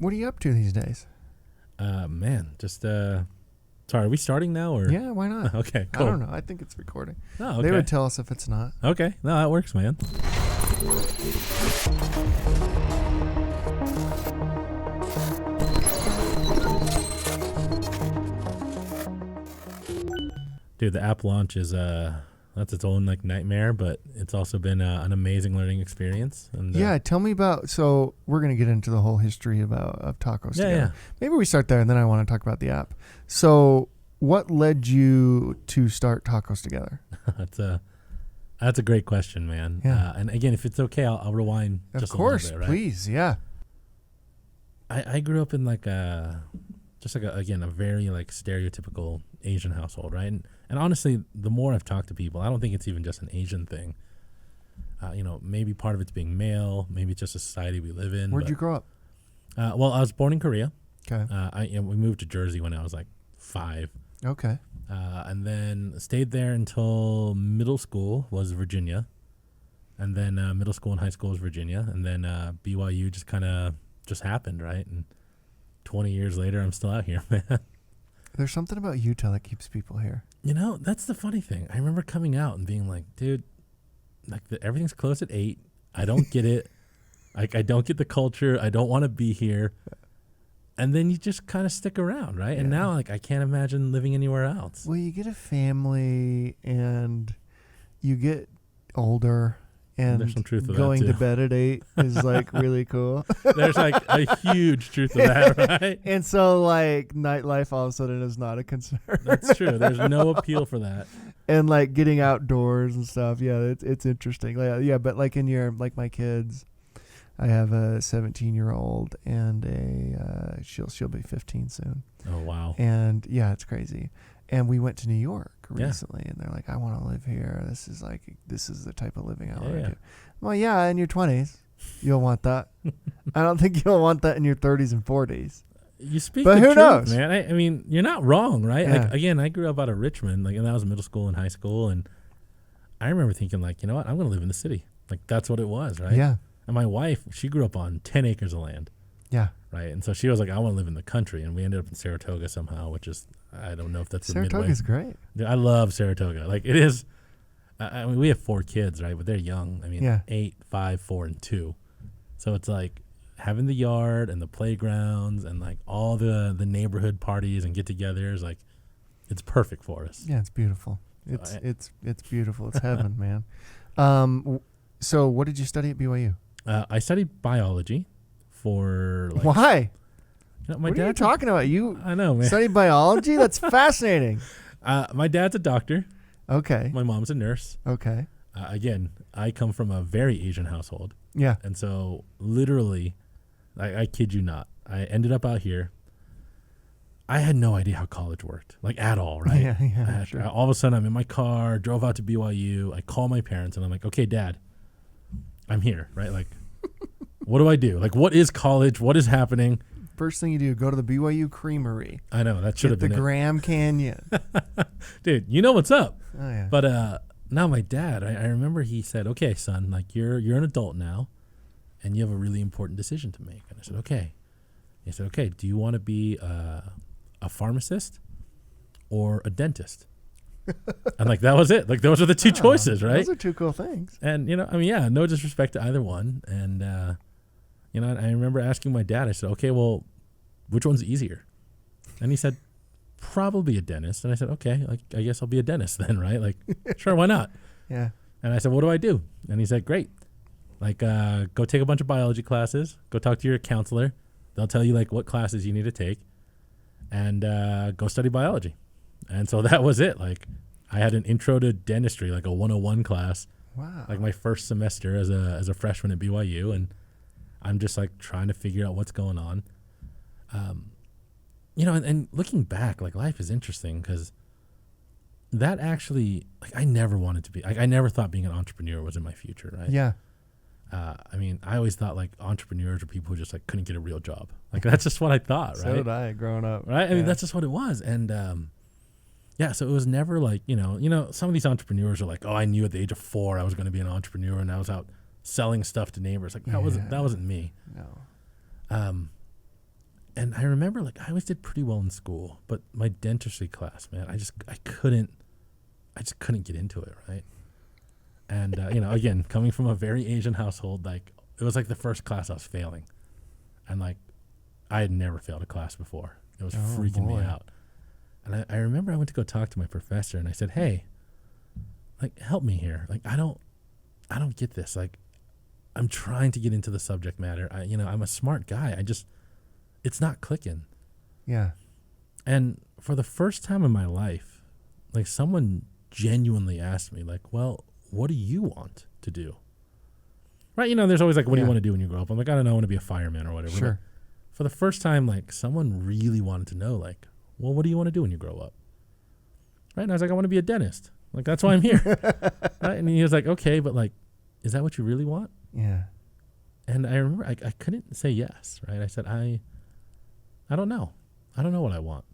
What are you up to these days? Man, just sorry, are we starting now or? Yeah, why not? Okay, cool. I don't know. I think it's recording. Oh, okay. They would tell us if it's not. Okay, no, that works, man. Dude, the app launch is that's its own like nightmare, but it's also been an amazing learning experience. And yeah, tell me about. So we're gonna get into the whole history of tacos. Yeah, together. yeah. Maybe we start there, and then I want to talk about the app. So, what led you to start Tacos Together? That's a great question, man. Yeah. And again, if it's okay, I'll rewind. Of just course, a little bit, right? please. Yeah. I grew up in like a very like stereotypical Asian household, right? And honestly, the more I've talked to people, I don't think it's even just an Asian thing. Maybe part of it's being male, maybe it's just a society we live in. Where'd you grow up? Well, I was born in Korea. Okay. We moved to Jersey when I was like 5. Okay. And then stayed there until middle school was Virginia. And then middle school and high school was Virginia. And then BYU just happened, right? And 20 years later, I'm still out here, man. There's something about Utah that keeps people here. That's the funny thing. I remember coming out and being like, dude, like everything's closed at 8. I don't get it. Like, I don't get the culture. I don't want to be here. And then you just kind of stick around, right? Yeah. And now, like, I can't imagine living anywhere else. Well, you get a family and you get older. And there's some truth to going that too. To bed at 8 is like really cool. There's like a huge truth to that, right? And so like nightlife all of a sudden is not a concern. That's true. There's no appeal for that. And like getting outdoors and stuff. Yeah, it's interesting. Yeah, but like like my kids, I have a 17-year-old and she'll be 15 soon. Oh wow. And yeah, it's crazy. And we went to New York recently, and they're like, I want to live here. This is the type of living I want to do. Well, yeah, in your 20s, you'll want that. I don't think you'll want that in your 30s and 40s. You speak but the who truth, knows? Man. I mean, you're not wrong, right? Yeah. Like, again, I grew up out of Richmond, and that was middle school and high school, and I remember thinking, like, you know what? I'm going to live in the city. Like, that's what it was, right? Yeah. And my wife, she grew up on 10 acres of land. Yeah. Right. And so she was like, I want to live in the country. And we ended up in Saratoga somehow, which is, I don't know if that's the midway. Saratoga's great. Dude, I love Saratoga. Like, it is. I mean, we have 4 kids, right? But they're young. I mean, 8, 5, 4, and 2. So it's like having the yard and the playgrounds and like all the neighborhood parties and get-togethers. Like, it's perfect for us. Yeah, it's beautiful. It's beautiful. It's heaven, man. So what did you study at BYU? I studied biology. For like, why? My what dad are you talking about? I know, man. Studied biology? That's fascinating. My dad's a doctor. Okay. My mom's a nurse. Okay. Again, I come from a very Asian household. Yeah. And so literally, I kid you not, I ended up out here. I had no idea how college worked, like at all, right? Yeah, sure. All of a sudden, I'm in my car, drove out to BYU. I call my parents, and I'm like, okay, Dad, I'm here, right? Like, what do I do? Like, what is college? What is happening? First thing you do, go to the BYU Creamery. I know, that should have been the Graham Canyon. Dude, you know what's up. Oh, yeah. But now my dad, I remember he said, okay, son, like you're an adult now, and you have a really important decision to make. And I said, okay. He said, okay, do you want to be a pharmacist or a dentist? And like that was it. Like those are the 2 choices, right? Those are 2 cool things. And no disrespect to either one. And I remember asking my dad. I said, okay, well, which one's easier? And he said, probably a dentist. And I said, okay, like I guess I'll be a dentist then, right? Like, sure, why not? Yeah. And I said, what do I do? And he said, great. Like, go take a bunch of biology classes. Go talk to your counselor. They'll tell you like what classes you need to take, and go study biology. And so that was it. Like, I had an intro to dentistry, like a 101 class. Wow. Like my first semester as a freshman at BYU, and I'm just like trying to figure out what's going on. And looking back, like life is interesting because that actually, like I never wanted to be, I never thought being an entrepreneur was in my future, right? Yeah. I always thought like entrepreneurs are people who just like couldn't get a real job. Like that's just what I thought, right? So did I growing up. Right? I mean, that's just what it was. And so it was never like, some of these entrepreneurs are like, oh, I knew at the age of 4 I was going to be an entrepreneur and I was out selling stuff to neighbors. Like that wasn't me. No. And I remember, like, I always did pretty well in school, but my dentistry class, man, I just couldn't get into it, right? And, again, coming from a very Asian household, like, it was like the first class I was failing. And, like, I had never failed a class before. It was freaking me out. And I remember I went to go talk to my professor, and I said, hey, like, help me here. Like, I don't get this. Like, I'm trying to get into the subject matter. I'm a smart guy. It's not clicking. Yeah. And for the first time in my life, like, someone genuinely asked me, like, well, what do you want to do? Right? There's always like, what do you want to do when you grow up? I'm like, I don't know, I want to be a fireman or whatever. Sure. But for the first time, like, someone really wanted to know, like, well, what do you want to do when you grow up? Right? And I was like, I want to be a dentist. Like, that's why I'm here. Right? And he was like, okay, but, like, is that what you really want? Yeah. And I remember I couldn't say yes, right? I said, I don't know. I don't know what I want.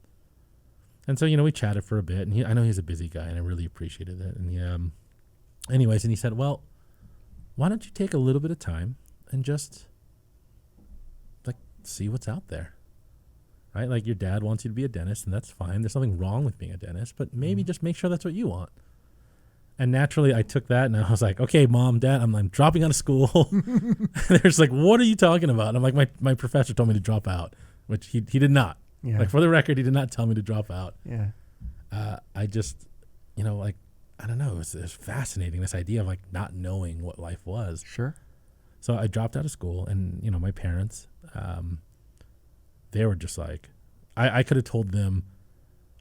And so, we chatted for a bit, and I know he's a busy guy, and I really appreciated it. And he said, well, why don't you take a little bit of time and just, like, see what's out there, right? Like, your dad wants you to be a dentist, and that's fine. There's nothing wrong with being a dentist, but maybe just make sure that's what you want. And naturally, I took that, and I was like, okay, Mom, Dad, I'm dropping out of school. They're just like, what are you talking about? And I'm like, my professor told me to drop out, which he did not. Yeah. Like, for the record, he did not tell me to drop out. Yeah. I just, like, I don't know. It was fascinating, this idea of, like, not knowing what life was. Sure. So I dropped out of school, and, my parents, they were just like, I could have told them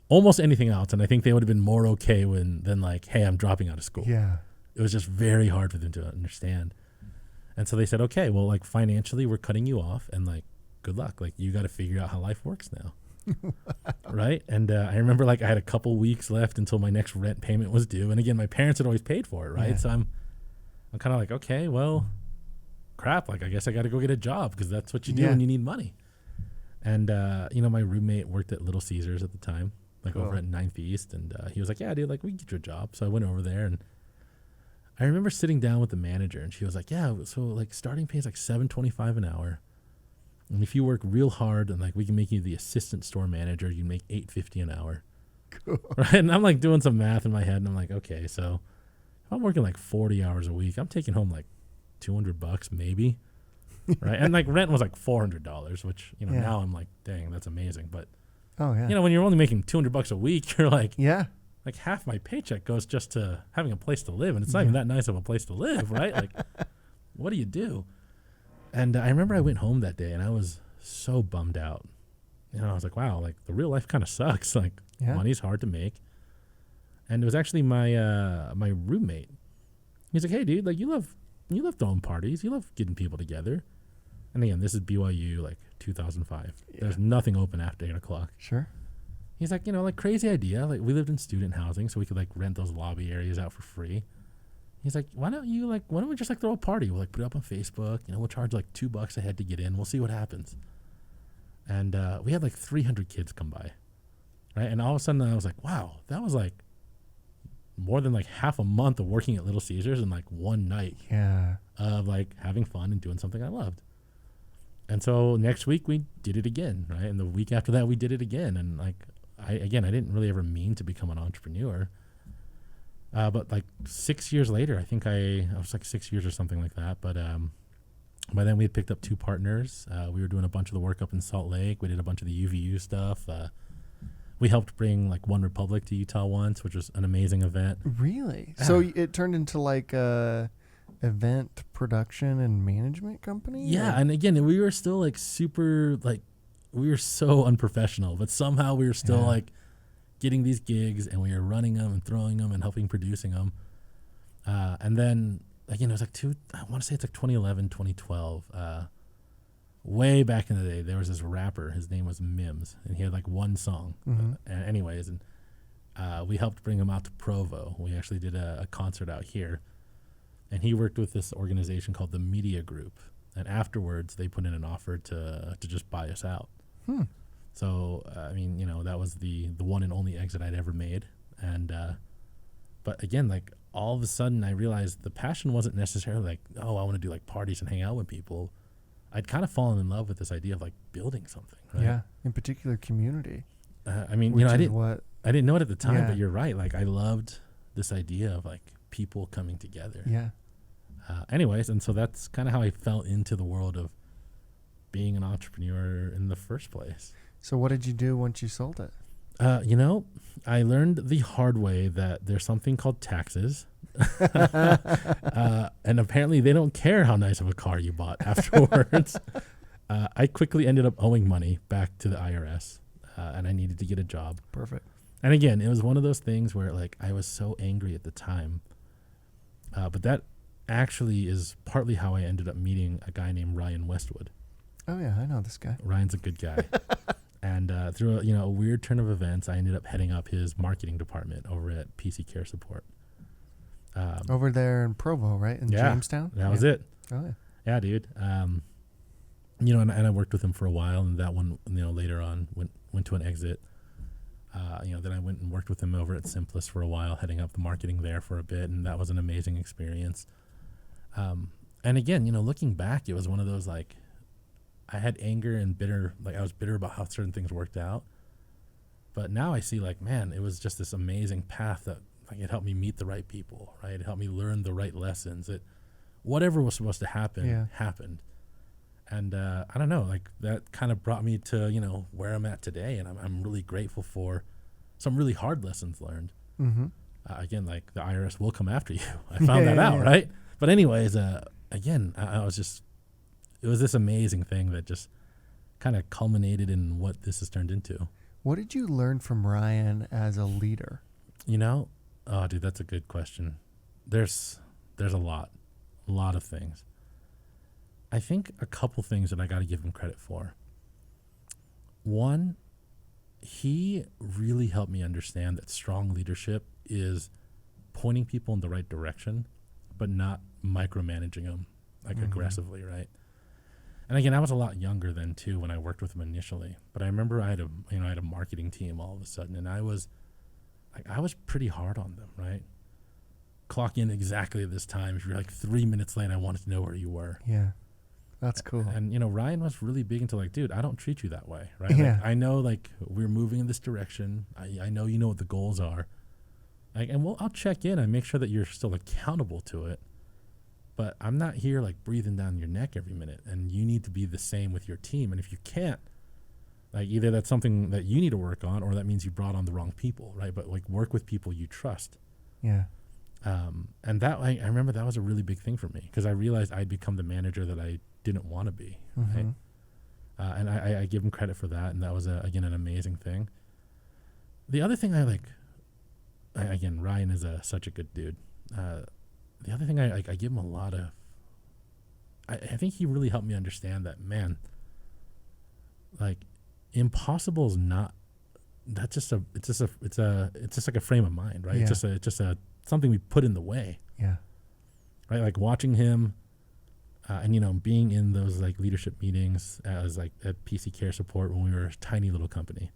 almost anything else, and I think they would have been more okay than like, hey, I'm dropping out of school. Yeah. It was just very hard for them to understand. And so they said, okay, well, like, financially, we're cutting you off, and, like, good luck. Like, you got to figure out how life works now. Right? And I remember, like, I had a couple weeks left until my next rent payment was due. And again, my parents had always paid for it, right? Yeah. So I'm kind of like, okay, well, crap. Like, I guess I got to go get a job, because that's what you do when you need money. And, my roommate worked at Little Caesars at the time, like, over at 9th East. And he was like, yeah, dude, like, we can get you a job. So I went over there, and I remember sitting down with the manager, and she was like, yeah, so, like, starting pay is like $7.25 an hour. And if you work real hard, and, like, we can make you the assistant store manager, you make $8.50 an hour. Cool. Right? And I'm, like, doing some math in my head, and I'm like, okay, so if I'm working like 40 hours a week, I'm taking home like $200 maybe. Right? And, like, rent was like $400, which, now I'm like, dang, that's amazing. But, when you're only making $200 a week, you're like, like, half my paycheck goes just to having a place to live. And it's not even that nice of a place to live, right? Like, what do you do? And I remember I went home that day, and I was so bummed out. I was like, wow, like, the real life kind of sucks. Like, money's hard to make. And it was actually my my roommate. He's like, hey, dude, like, you love throwing parties. You love getting people together. And again, this is BYU, like, 2005. Yeah. There's nothing open after 8 o'clock. Sure. He's like, like, crazy idea. Like, we lived in student housing, so we could, like, rent those lobby areas out for free. He's like, why don't we just, like, throw a party? We'll, like, put it up on Facebook. We'll charge, like, $2 a head to get in. We'll see what happens. And we had, like, 300 kids come by, right? And all of a sudden, I was like, wow, that was, like, more than, like, half a month of working at Little Caesars in, like, one night of, like, having fun and doing something I loved. And so next week we did it again, right? And the week after that we did it again. And, like, I didn't really ever mean to become an entrepreneur. But, like, 6 years later, I think I was like 6 years or something like that. But by then we had picked up 2 partners. We were doing a bunch of the work up in Salt Lake. We did a bunch of the UVU stuff. We helped bring, like, One Republic to Utah once, which was an amazing event. Really? So it turned into, like, a event production and management company? Yeah, and again, we were still, like, super, like, we were so unprofessional, but somehow we were still like getting these gigs, and we were running them and throwing them and helping producing them. And then, like, it was like I want to say it's like 2011, 2012. Way back in the day, there was this rapper. His name was Mims, and he had like one song. Anyways, and we helped bring him out to Provo. We actually did a concert out here, and he worked with this organization called the Media Group. And afterwards, they put in an offer to just buy us out. So, I mean, that was the one and only exit I'd ever made. And, but again, like, all of a sudden I realized the passion wasn't necessarily like, oh, I want to do like parties and hang out with people. I'd kind of fallen in love with this idea of like building something, right? Yeah, in particular community. I mean, I didn't know it at the time, Yeah. but you're right. Like I loved this idea of like people coming together. Yeah. Anyways, and so that's kind of how I fell into the world of being an entrepreneur in the first place. So what did you do once you sold it? I learned the hard way that there's something called taxes. And apparently they don't care how nice of a car you bought afterwards. I quickly ended up owing money back to the IRS, and I needed to get a job. Perfect. And again, it was one of those things where like I was so angry at the time. But that actually is partly how I ended up meeting a guy named Ryan Westwood. Oh yeah, I know this guy. Ryan's a good guy. And through a weird turn of events, I ended up heading up his marketing department over at PC Care Support. Over there in Provo, right? In Jamestown? That was it. Oh yeah. Yeah, dude. And I worked with him for a while, and that one, later on went to an exit. Then I went and worked with him over at Simplus for a while, heading up the marketing there for a bit, and that was an amazing experience. And again, looking back, it was one of those like, I had anger and I was bitter about how certain things worked out. But now I see like, man, it was just this amazing path that like it helped me meet the right people, right? It helped me learn the right lessons. Whatever was supposed to happen happened. And I don't know, like that kind of brought me to, where I'm at today. And I'm really grateful for some really hard lessons learned. Mm-hmm. Again, like the IRS will come after you. I found that out, right? But anyways, again, it was this amazing thing that just kind of culminated in what this has turned into. What did you learn from Ryan as a leader? Oh, dude, that's a good question. There's a lot of things. I think a couple things that I got to give him credit for. One, he really helped me understand that strong leadership is pointing people in the right direction, but not micromanaging them like aggressively, right? And again, I was a lot younger then too when I worked with him initially. But I remember I had a marketing team all of a sudden, and I was pretty hard on them, right? Clock in exactly at this time. If you're like 3 minutes late, I wanted to know where you were. Yeah, that's cool. And Ryan was really big into like, dude, I don't treat you that way, right? Yeah. Like, I know like we're moving in this direction. I know you know what the goals are. I'll check in and make sure that you're still accountable to it. But I'm not here like breathing down your neck every minute, and you need to be the same with your team. And if you can't, like either that's something that you need to work on, or that means you brought on the wrong people, right? But like work with people you trust. Yeah. And that I remember that was a really big thing for me because I realized I'd become the manager that I didn't want to be. Mm-hmm. Right? And I give him credit for that, and that was again an amazing thing. The other thing again, Ryan is such a good dude. The other thing I give him a lot of, I think he really helped me understand that, man, like impossible is not, it's just like a frame of mind, right? Yeah. It's just something we put in the way. Yeah. Right. Like watching him, and being in those like leadership meetings as like at PC Care Support when we were a tiny little company,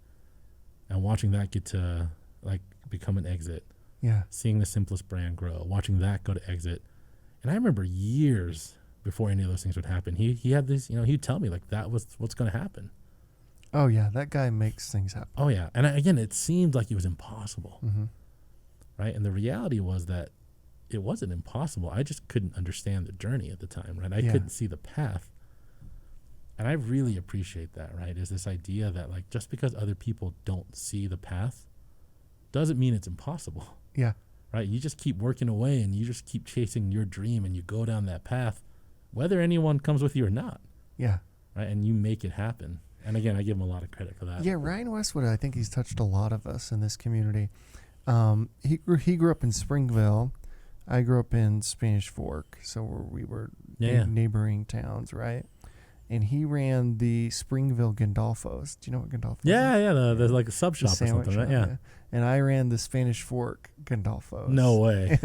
and watching that get to like become an exit. Yeah. Seeing the Simplus brand grow, watching that go to exit. And I remember years before any of those things would happen, he had this, he'd tell me like that was what's going to happen. Oh yeah, that guy makes things happen. Oh yeah. And again, it seemed like it was impossible. Mm-hmm. Right? And the reality was that it wasn't impossible. I just couldn't understand the journey at the time, right? I couldn't see the path. And I really appreciate that, right? Is this idea that like just because other people don't see the path doesn't mean it's impossible. Yeah. Right? You just keep working away and you just keep chasing your dream and you go down that path, whether anyone comes with you or not. Yeah. Right? And you make it happen. And again, I give him a lot of credit for that. Yeah, Ryan Westwood, I think he's touched a lot of us in this community. He grew up in Springville. I grew up in Spanish Fork, so we were neighboring towns, right? And he ran the Springville Gandolfos. Do you know what Gandolfos is? Yeah, the like a sub shop or something, right? Yeah. And I ran the Spanish Fork Gandolfos. No way.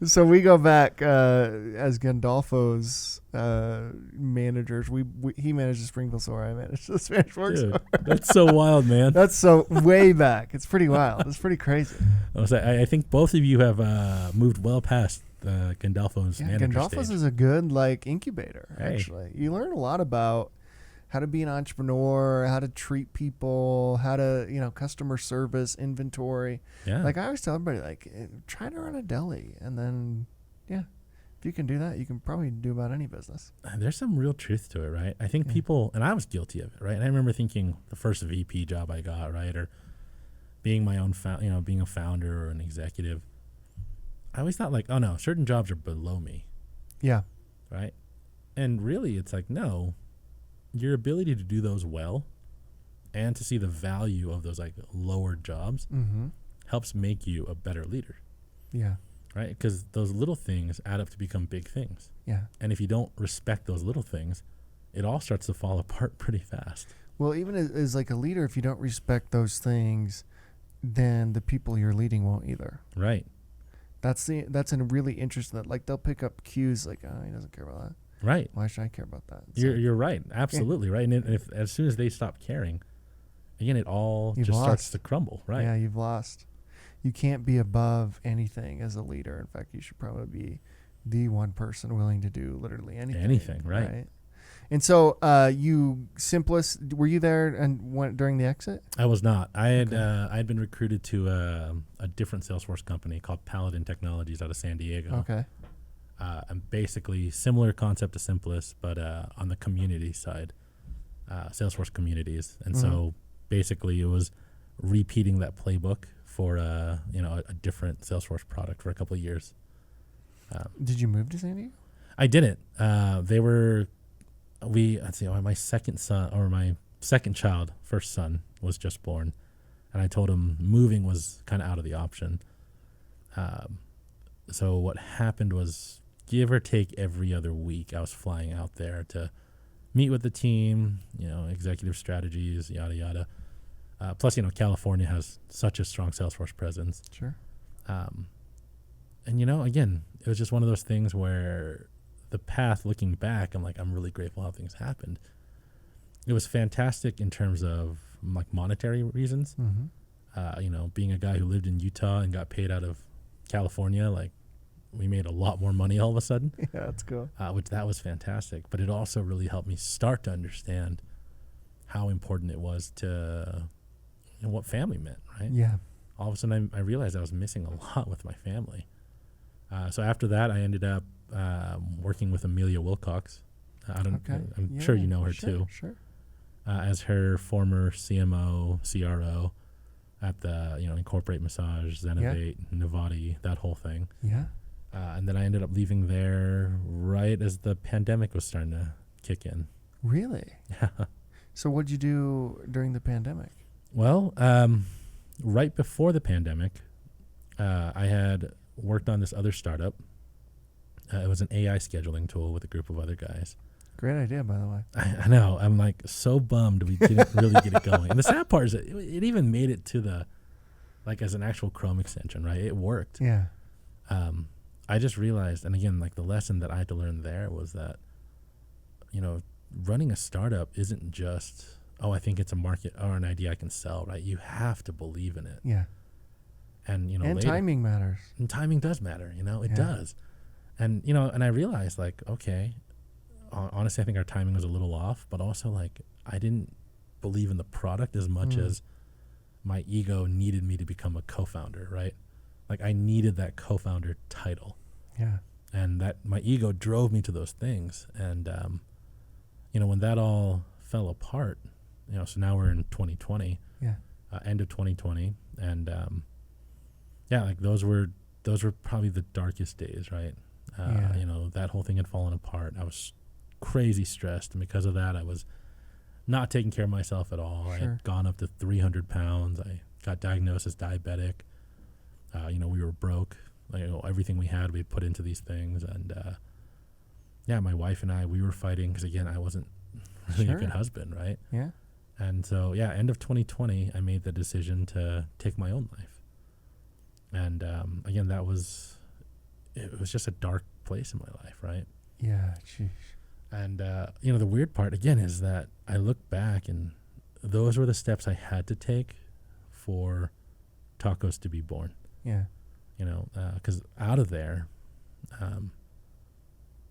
So we go back as Gandolfos managers. He managed the Springville store. I managed the Spanish Fork store. That's so wild, man. That's so way back. It's pretty wild. It's pretty crazy. I think both of you have moved well past Gandolfo's manager Gandolfo's stage. is a good like incubator. Hey. Actually, you learn a lot about how to be an entrepreneur, how to treat people, how to customer service, inventory. Yeah. Like I always tell everybody, like try to run a deli, and then if you can do that, you can probably do about any business. There's some real truth to it, right? I think people, and I was guilty of it, right? And I remember thinking the first VP job I got, right, or being my own, being a founder or an executive. I always thought like, oh no, certain jobs are below me. Yeah. Right. And really, it's like, no, your ability to do those well, and to see the value of those like lower jobs, helps make you a better leader. Yeah. Right? Because those little things add up to become big things. Yeah. And if you don't respect those little things, it all starts to fall apart pretty fast. Well, even as like a leader, if you don't respect those things, then the people you're leading won't either. Right. That's a really interesting. That like they'll pick up cues like, oh, he doesn't care about that. Right. Why should I care about that? You're right. Absolutely right. And if as soon as they stop caring, again, it all starts to crumble. Right. Yeah, you've lost. You can't be above anything as a leader. In fact, you should probably be the one person willing to do literally anything. Anything, right? And so, you Simplus, were you there and went during the exit? I was not. I had been recruited to a different Salesforce company called Paladin Technologies out of San Diego. Okay. And basically similar concept to Simplus, but on the community side, Salesforce communities. And so basically it was repeating that playbook for a different Salesforce product for a couple of years. Did you move to San Diego? I didn't. My second son, or my second child, first son, was just born, and I told him moving was kind of out of the option. So what happened was, give or take every other week, I was flying out there to meet with the team, executive strategies, yada yada. Plus, California has such a strong Salesforce presence. Sure. And, again, it was just one of those things where the path, looking back, I'm like, I'm really grateful how things happened. It was fantastic in terms of like monetary reasons. Being a guy who lived in Utah and got paid out of California, like we made a lot more money all of a sudden. Yeah, that's cool. Which that was fantastic. But it also really helped me start to understand how important it was to what family meant, right? Yeah. All of a sudden I realized I was missing a lot with my family. So after that, I ended up working with Amelia Wilcox. I'm sure you know her too. Sure. As her former CMO, CRO at the, Incorporate Massage, Zenovate, Novati, that whole thing. Yeah. And then I ended up leaving there right as the pandemic was starting to kick in. Really? Yeah. So what'd you do during the pandemic? Well, right before the pandemic, I had worked on this other startup. It was an AI scheduling tool with a group of other guys. Great idea, by the way. I know. I'm like so bummed we didn't really get it going. And the sad part is that it even made it to the, like as an actual Chrome extension, right? It worked. Yeah. I just realized, and again, like the lesson that I had to learn there was that, running a startup isn't just, I think it's a market or an idea I can sell, right? You have to believe in it. Yeah. And, and later, timing matters. And timing does matter, it does. And, and I realized like, okay, honestly, I think our timing was a little off, but also like I didn't believe in the product as much as my ego needed me to become a co-founder, right? Like I needed that co-founder title. Yeah. And that my ego drove me to those things. And, when that all fell apart, so now we're in 2020, end of 2020. And, like those were probably the darkest days, right? That whole thing had fallen apart. I was crazy stressed. And because of that, I was not taking care of myself at all. Sure. I had gone up to 300 pounds. I got diagnosed as diabetic. We were broke. Everything we had, we put into these things. And, my wife and I, we were fighting because, again, I wasn't really a good husband, right? Yeah. And so, end of 2020, I made the decision to take my own life. And, again, it was just a dark place in my life, right? Yeah, sheesh. And, the weird part, again, is that I look back and those were the steps I had to take for Tacos to be born. Yeah. Because out of there,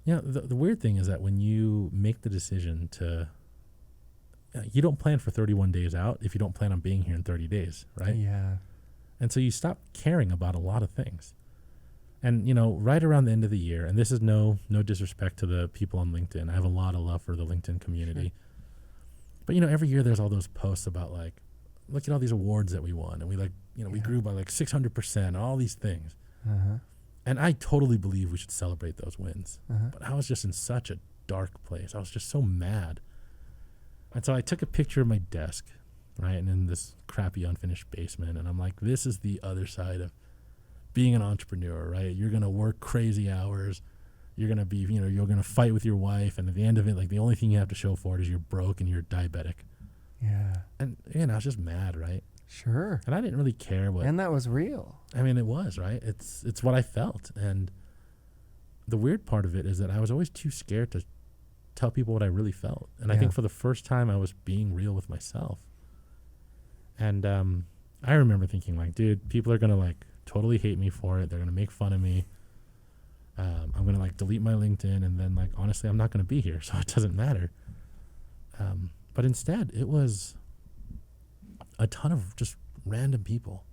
The weird thing is that when you make the decision to, you don't plan for 31 days out if you don't plan on being here in 30 days, right? Yeah. And so you stop caring about a lot of things. And, right around the end of the year, and this is no disrespect to the people on LinkedIn. I have a lot of love for the LinkedIn community. Sure. But, every year there's all those posts about, like, look at all these awards that we won. And we, we grew by, 600%, all these things. Uh-huh. And I totally believe we should celebrate those wins. Uh-huh. But I was just in such a dark place. I was just so mad. And so I took a picture of my desk, right, and in this crappy unfinished basement. And I'm like, this is the other side of being an entrepreneur, right? You're going to work crazy hours. You're going to be, you're going to fight with your wife. And at the end of it, the only thing you have to show for it is you're broke and you're diabetic. Yeah. And, I was just mad, right? Sure. And I didn't really care what. And that was real. I mean, it was, right? It's what I felt. And the weird part of it is that I was always too scared to tell people what I really felt. And I think for the first time I was being real with myself. And I remember thinking, dude, people are going to, totally hate me for it. They're going to make fun of me. I'm going to, delete my LinkedIn. And then, honestly, I'm not going to be here. So it doesn't matter. But instead, it was a ton of just random people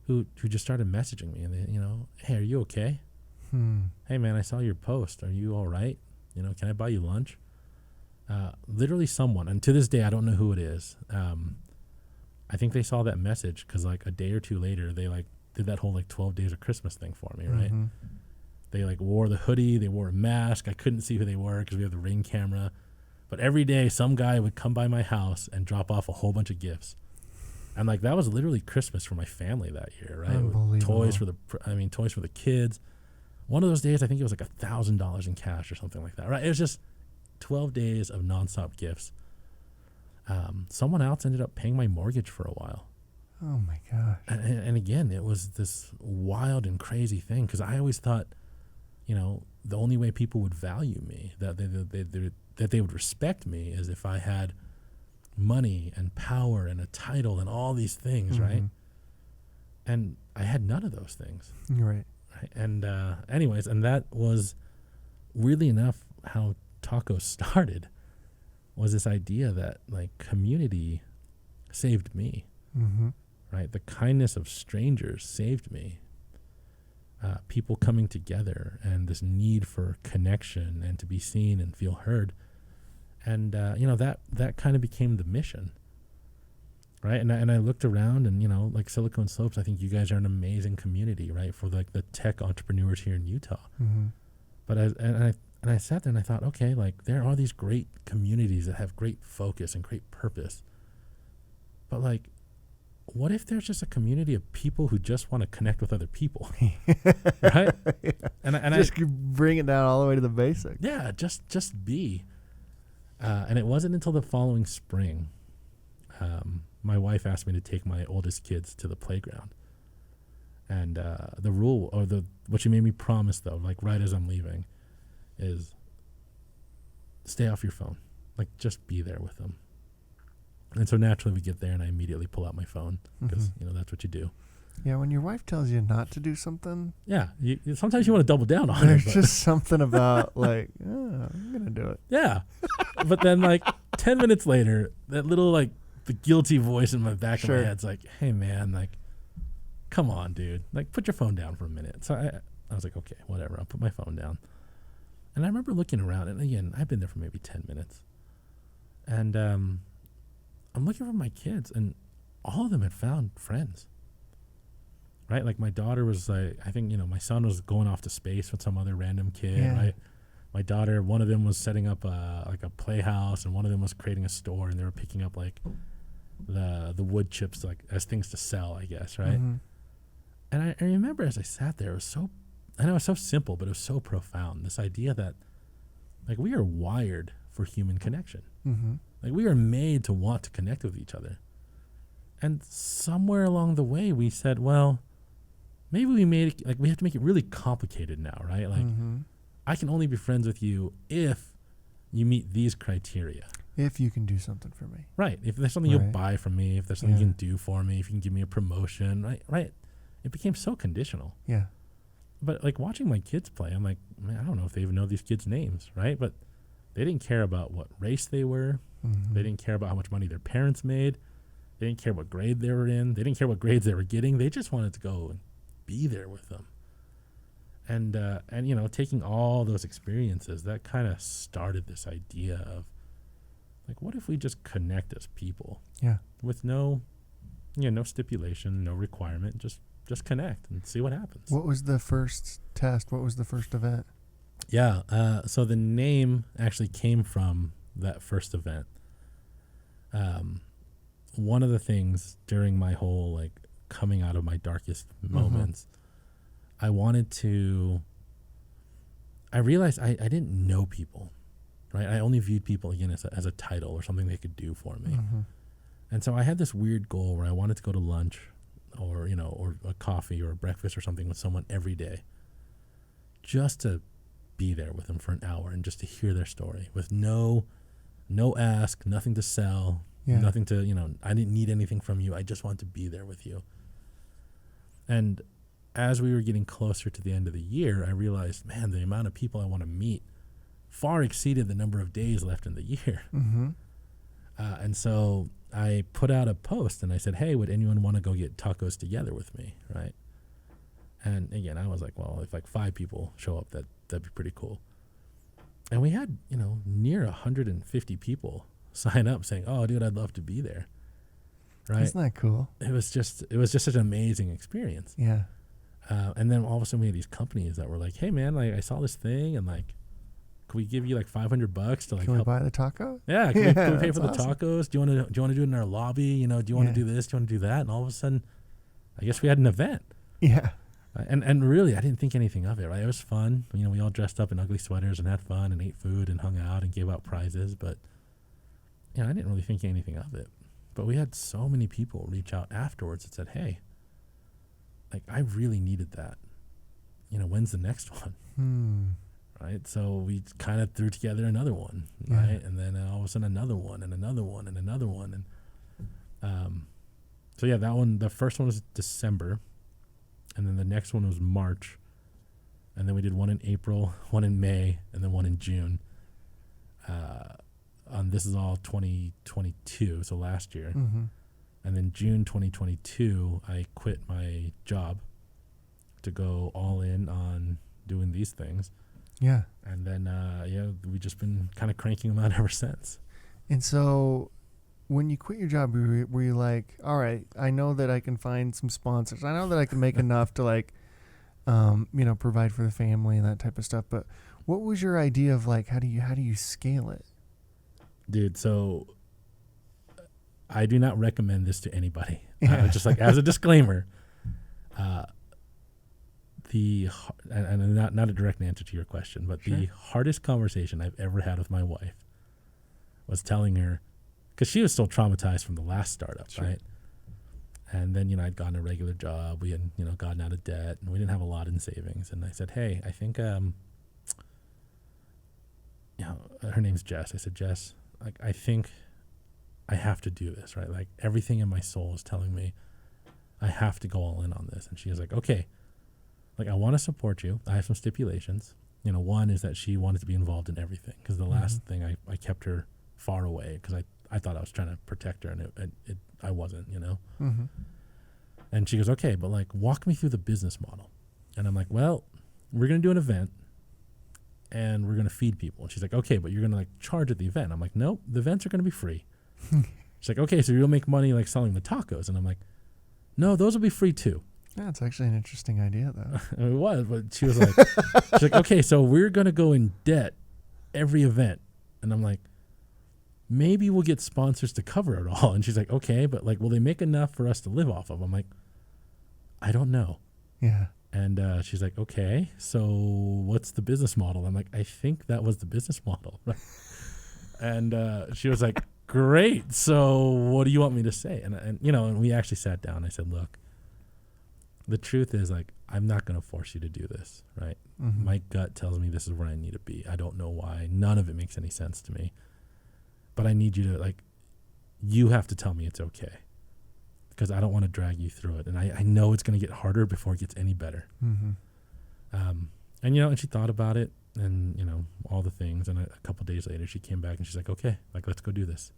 who just started messaging me. And they, hey, are you okay? Hey, man, I saw your post. Are you all right? Can I buy you lunch? Literally someone. And to this day, I don't know who it is. I think they saw that message because a day or two later, they did that whole 12 days of Christmas thing for me, right? Mm-hmm. They wore the hoodie, they wore a mask. I couldn't see who they were because we have the Ring camera. But every day, some guy would come by my house and drop off a whole bunch of gifts. And that was literally Christmas for my family that year, right? Unbelievable. Toys for the kids. One of those days, I think it was $1,000 in cash or something like that, right? It was just 12 days of nonstop gifts. Someone else ended up paying my mortgage for a while. Oh my gosh. And again, it was this wild and crazy thing because I always thought, the only way people would value me, that they would respect me, is if I had money and power and a title and all these things, right? And I had none of those things. Right. And anyways, and that was weirdly enough how Tacos started, was this idea that community saved me, right? The kindness of strangers saved me. People coming together and this need for connection and to be seen and feel heard. And, that kind of became the mission, right? And I looked around and, Silicon Slopes, I think you guys are an amazing community, right? For the tech entrepreneurs here in Utah. But I sat there and I thought, okay, there are these great communities that have great focus and great purpose. But what if there's just a community of people who just want to connect with other people, right? And just bring it down all the way to the basics. Yeah, just be. And it wasn't until the following spring, my wife asked me to take my oldest kids to the playground. And the rule, or what she made me promise though, right as I'm leaving, is stay off your phone. Just be there with them. And so naturally we get there and I immediately pull out my phone because, that's what you do. Yeah, when your wife tells you not to do something. Yeah, sometimes you want to double down on it. There's just something about I'm going to do it. Yeah. But then 10 minutes later, that little the guilty voice in my back of my head's hey man, come on dude, put your phone down for a minute. So I was okay, whatever, I'll put my phone down. And I remember looking around, and again, I've been there for maybe 10 minutes. And I'm looking for my kids, and all of them had found friends. Right? My daughter was I think, my son was going off to space with some other random kid, right? My daughter, one of them was setting up a playhouse, and one of them was creating a store, and they were picking up the wood chips as things to sell, I guess, right? And I remember as I sat there, I know it's so simple, but it was so profound. This idea that we are wired for human connection. We are made to want to connect with each other. And somewhere along the way, we said, well, maybe we made it, we have to make it really complicated now, right? I can only be friends with you if you meet these criteria. If you can do something for me. Right. If there's something you'll buy from me, if there's something you can do for me, if you can give me a promotion, right? It became so conditional. Yeah. But like watching my kids play, I'm like, man, I don't know if they even know these kids' names, right? But they didn't care about what race they were. Mm-hmm. They didn't care about how much money their parents made. They didn't care what grade they were in. They didn't care what grades they were getting. They just wanted to go and be there with them. And you know, taking all those experiences, that kind of started this idea of, like, what if we just connect as people? Yeah. With no stipulation, no requirement, just connect and see what happens. What was the first test? What was the first event? Yeah. So the name actually came from that first event. One of the things during my whole, like, coming out of my darkest moments, I realized I didn't know people, right? I only viewed people, again, as a title or something they could do for me. Mm-hmm. And so I had this weird goal where I wanted to go to lunch or a coffee or a breakfast or something with someone every day, just to be there with them for an hour and just to hear their story with no ask, nothing to sell, nothing to, I didn't need anything from you. I just wanted to be there with you. And as we were getting closer to the end of the year, I realized, man, the amount of people I want to meet far exceeded the number of days left in the year. Mm-hmm. And so I put out a post and I said, hey, would anyone want to go get tacos together with me, right? And again, I was like, well, if like 5 people show up, that'd be pretty cool. And we had, near 150 people sign up saying, oh, dude, I'd love to be there, right? Isn't that cool? It was just such an amazing experience. Yeah. And then all of a sudden we had these companies that were like, hey, man, like I saw this thing and like, can we give you like $500 to like Can we help buy the taco? Yeah, can we pay for the awesome. tacos? Do you want to do it in our lobby? Do you want to do this? Do you want to do that? And all of a sudden, I guess we had an event. Yeah. And really, I didn't think anything of it, right? It was fun. We all dressed up in ugly sweaters and had fun and ate food and hung out and gave out prizes. But, I didn't really think anything of it. But we had so many people reach out afterwards and said, hey, like, I really needed that. When's the next one? Right, so we kind of threw together another one, right, and then all of a sudden another one, and another one, and another one, and so yeah, that one. The first one was December, and then the next one was March, and then we did one in April, one in May, and then one in June. This is all 2022, so last year, and then June 2022, I quit my job to go all in on doing these things. Yeah. And then, we've just been kind of cranking them out ever since. And so when you quit your job, were you like, all right, I know that I can find some sponsors. I know that I can make enough to like, provide for the family and that type of stuff. But what was your idea of like, how do you scale it? Dude, so I do not recommend this to anybody. Yeah. Just like as a disclaimer, and not a direct answer to your question, but Sure. the hardest conversation I've ever had with my wife was telling her, because she was still traumatized from the last startup, Sure. right? And then, I'd gotten a regular job. We had, gotten out of debt, and we didn't have a lot in savings. And I said, hey, I think, her name's Jess. I said, Jess, like, I think I have to do this, right? Like, everything in my soul is telling me I have to go all in on this. And she was like, okay. Like, I want to support you. I have some stipulations. One is that she wanted to be involved in everything, because the last thing I kept her far away because I thought I was trying to protect her, and I wasn't, Mm-hmm. And she goes, okay, but like, walk me through the business model. And I'm like, well, we're going to do an event and we're going to feed people. And she's like, okay, but you're going to like charge at the event. I'm like, nope, the events are going to be free. She's like, okay, so you'll make money like selling the tacos. And I'm like, no, those will be free too. Yeah, it's actually an interesting idea, though. It was, but she was like, she's like, okay, so we're going to go in debt every event. And I'm like, maybe we'll get sponsors to cover it all. And she's like, okay, but like, will they make enough for us to live off of? I'm like, I don't know. Yeah. And she's like, okay, so what's the business model? I'm like, I think that was the business model. And she was like, great. So what do you want me to say? And we actually sat down. I said, look, the truth is, like, I'm not going to force you to do this, right? Mm-hmm. My gut tells me this is where I need to be. I don't know why. None of it makes any sense to me. But I need you to, like, you have to tell me it's okay, because I don't want to drag you through it. And I know it's going to get harder before it gets any better. Mm-hmm. And, and she thought about it and, all the things. And a couple days later, she came back and she's like, okay, like, let's go do this.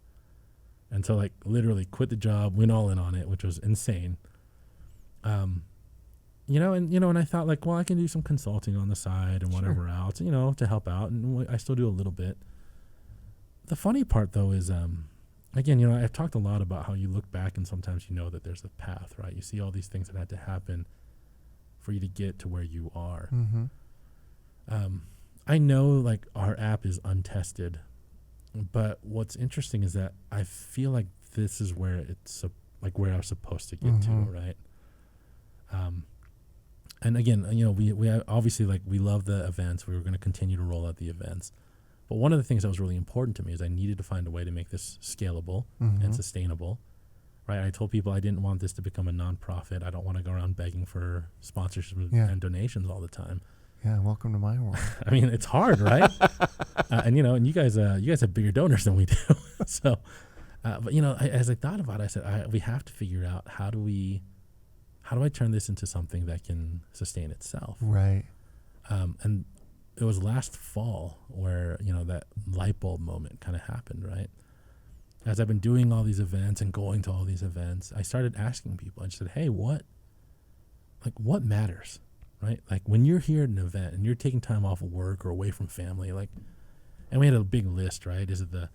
And so, like, literally quit the job, went all in on it, which was insane. And I thought, like, well, I can do some consulting on the side and whatever else, to help out. And I still do a little bit. The funny part, though, is, again, I've talked a lot about how you look back and sometimes you know that there's a path, right? You see all these things that had to happen for you to get to where you are. Mm-hmm. I know, like, our app is untested, but what's interesting is that I feel like this is where it's where I was supposed to get to, right? And again, we obviously, like, we love the events. We were going to continue to roll out the events. But one of the things that was really important to me is I needed to find a way to make this scalable and sustainable, right? I told people I didn't want this to become a nonprofit. I don't want to go around begging for sponsorships and donations all the time. Yeah, welcome to my world. I mean, it's hard, right? And you guys have bigger donors than we do. So, but as I thought about it, I said we have to figure out how do I turn this into something that can sustain itself, right? And it was last fall where that light bulb moment kind of happened, right? As I've been doing all these events and going to all these events, I started asking people. I just said, hey, what matters? Right? Like, when you're here at an event and you're taking time off of work or away from family, like, and we had a big list, right? Is it the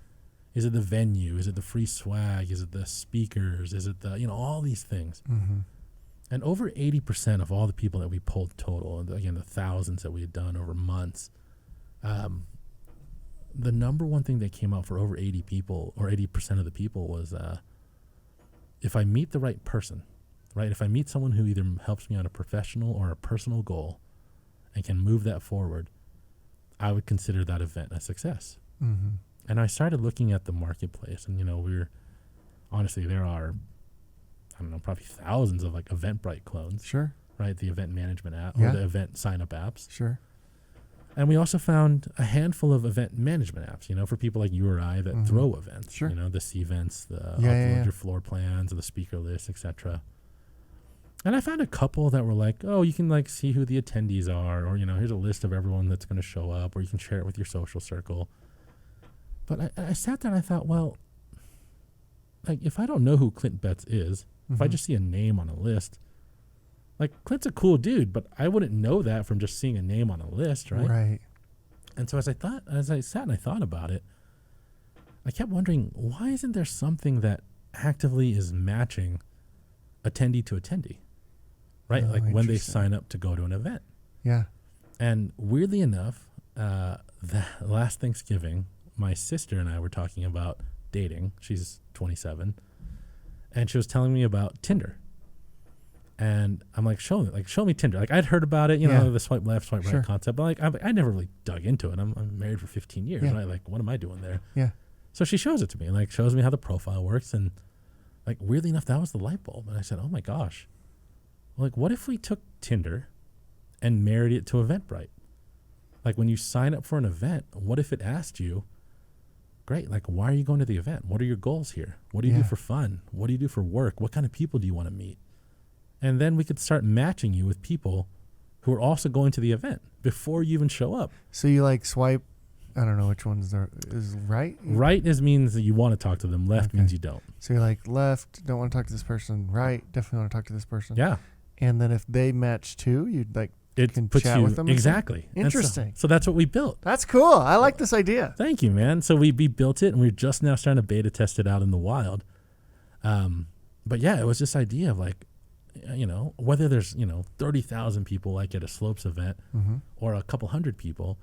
venue? Is it the free swag? Is it the speakers? Is it the, all these things? Mm-hmm. And over 80% of all the people that we pulled total, and again, the thousands that we had done over months, the number one thing that came out for over 80 people or 80% of the people was, if I meet the right person, right? If I meet someone who either helps me on a professional or a personal goal and can move that forward, I would consider that event a success. Mm-hmm. And I started looking at the marketplace, and honestly, there are, I don't know, probably thousands of, like, Eventbrite clones. Sure. Right? The event management app or the event sign up apps. Sure. And we also found a handful of event management apps, for people like you or I that throw events. Sure. The C-events, the upload your floor plans, or the speaker list, etc. And I found a couple that were like, oh, you can, like, see who the attendees are, or, here's a list of everyone that's going to show up, or you can share it with your social circle. But I sat there and I thought, well, like, if I don't know who Clint Betts is, if I just see a name on a list, like, Clint's a cool dude, but I wouldn't know that from just seeing a name on a list, right? Right. And so as I sat and I thought about it, I kept wondering, why isn't there something that actively is matching attendee to attendee, right? Oh, like when they sign up to go to an event. Yeah. And weirdly enough, last Thanksgiving, my sister and I were talking about dating. She's 27. And she was telling me about Tinder. And I'm like, show me Tinder. Like, I'd heard about it, the swipe left, swipe right concept, but, like, I never really dug into it. I'm married for 15 years, right? Like, what am I doing there? Yeah. So she shows it to me, like, shows me how the profile works. And, like, weirdly enough, that was the light bulb. And I said, oh my gosh, like, what if we took Tinder and married it to Eventbrite? Like, when you sign up for an event, what if it asked you, great, like, why are you going to the event? What are your goals here? What do you do for fun? What do you do for work? What kind of people do you want to meet? And then we could start matching you with people who are also going to the event before you even show up. So you, like, swipe, I don't know which one's is right? Right means that you want to talk to them. Left means you don't. So you're like, left, don't want to talk to this person. Right, definitely want to talk to this person. Yeah. And then if they match too, you'd, like, can chat with them. Exactly. Interesting. So that's what we built. That's cool. I like this idea. Thank you, man. So we built it, and we're just now starting to beta test it out in the wild. But yeah, it was this idea of, like, whether there's 30,000 people like at a slopes event or a couple hundred people,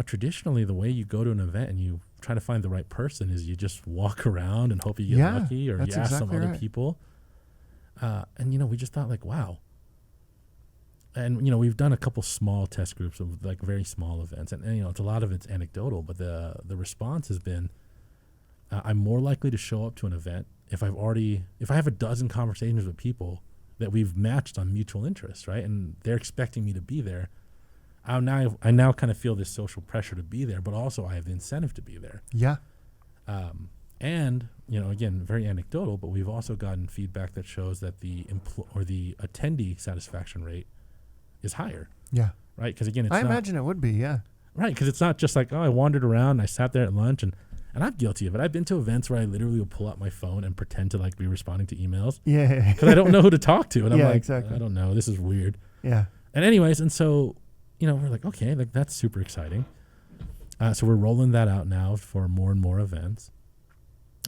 traditionally the way you go to an event and you try to find the right person is you just walk around and hope you get lucky, or you ask some other people. And we just thought, like, wow. And we've done a couple small test groups of, like, very small events, and it's a lot of it's anecdotal, but the response has been, I'm more likely to show up to an event if I have a dozen conversations with people that we've matched on mutual interests, right? And they're expecting me to be there. I now kind of feel this social pressure to be there, but also I have the incentive to be there. Yeah. And again, very anecdotal, but we've also gotten feedback that shows that the attendee satisfaction rate is higher. Yeah. Right? Because again, I imagine it would be, yeah. Right, because it's not just like, oh, I wandered around, and I sat there at lunch, and I'm guilty of it. I've been to events where I literally will pull out my phone and pretend to like be responding to emails. Yeah. Because I don't know who to talk to. And I'm like, exactly. I don't know. This is weird. Yeah. And anyways, and so, we're like, okay, like that's super exciting. So we're rolling that out now for more and more events.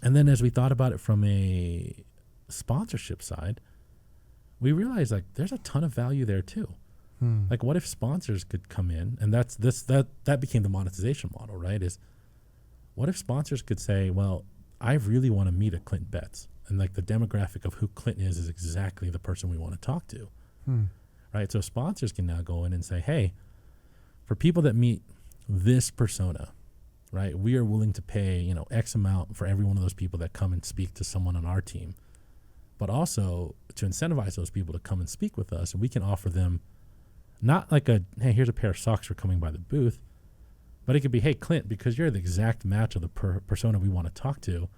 And then as we thought about it from a sponsorship side, we realized like there's a ton of value there too. Like what if sponsors could come in, and that became the monetization model, right? Is what if sponsors could say, well, I really want to meet a Clint Betts, and like the demographic of who Clint is exactly the person we want to talk to. Right? So sponsors can now go in and say, hey, for people that meet this persona, right, we are willing to pay, X amount for every one of those people that come and speak to someone on our team. But also to incentivize those people to come and speak with us, and we can offer them not like hey, here's a pair of socks for coming by the booth, but it could be, hey, Clint, because you're the exact match of the persona we want to talk to,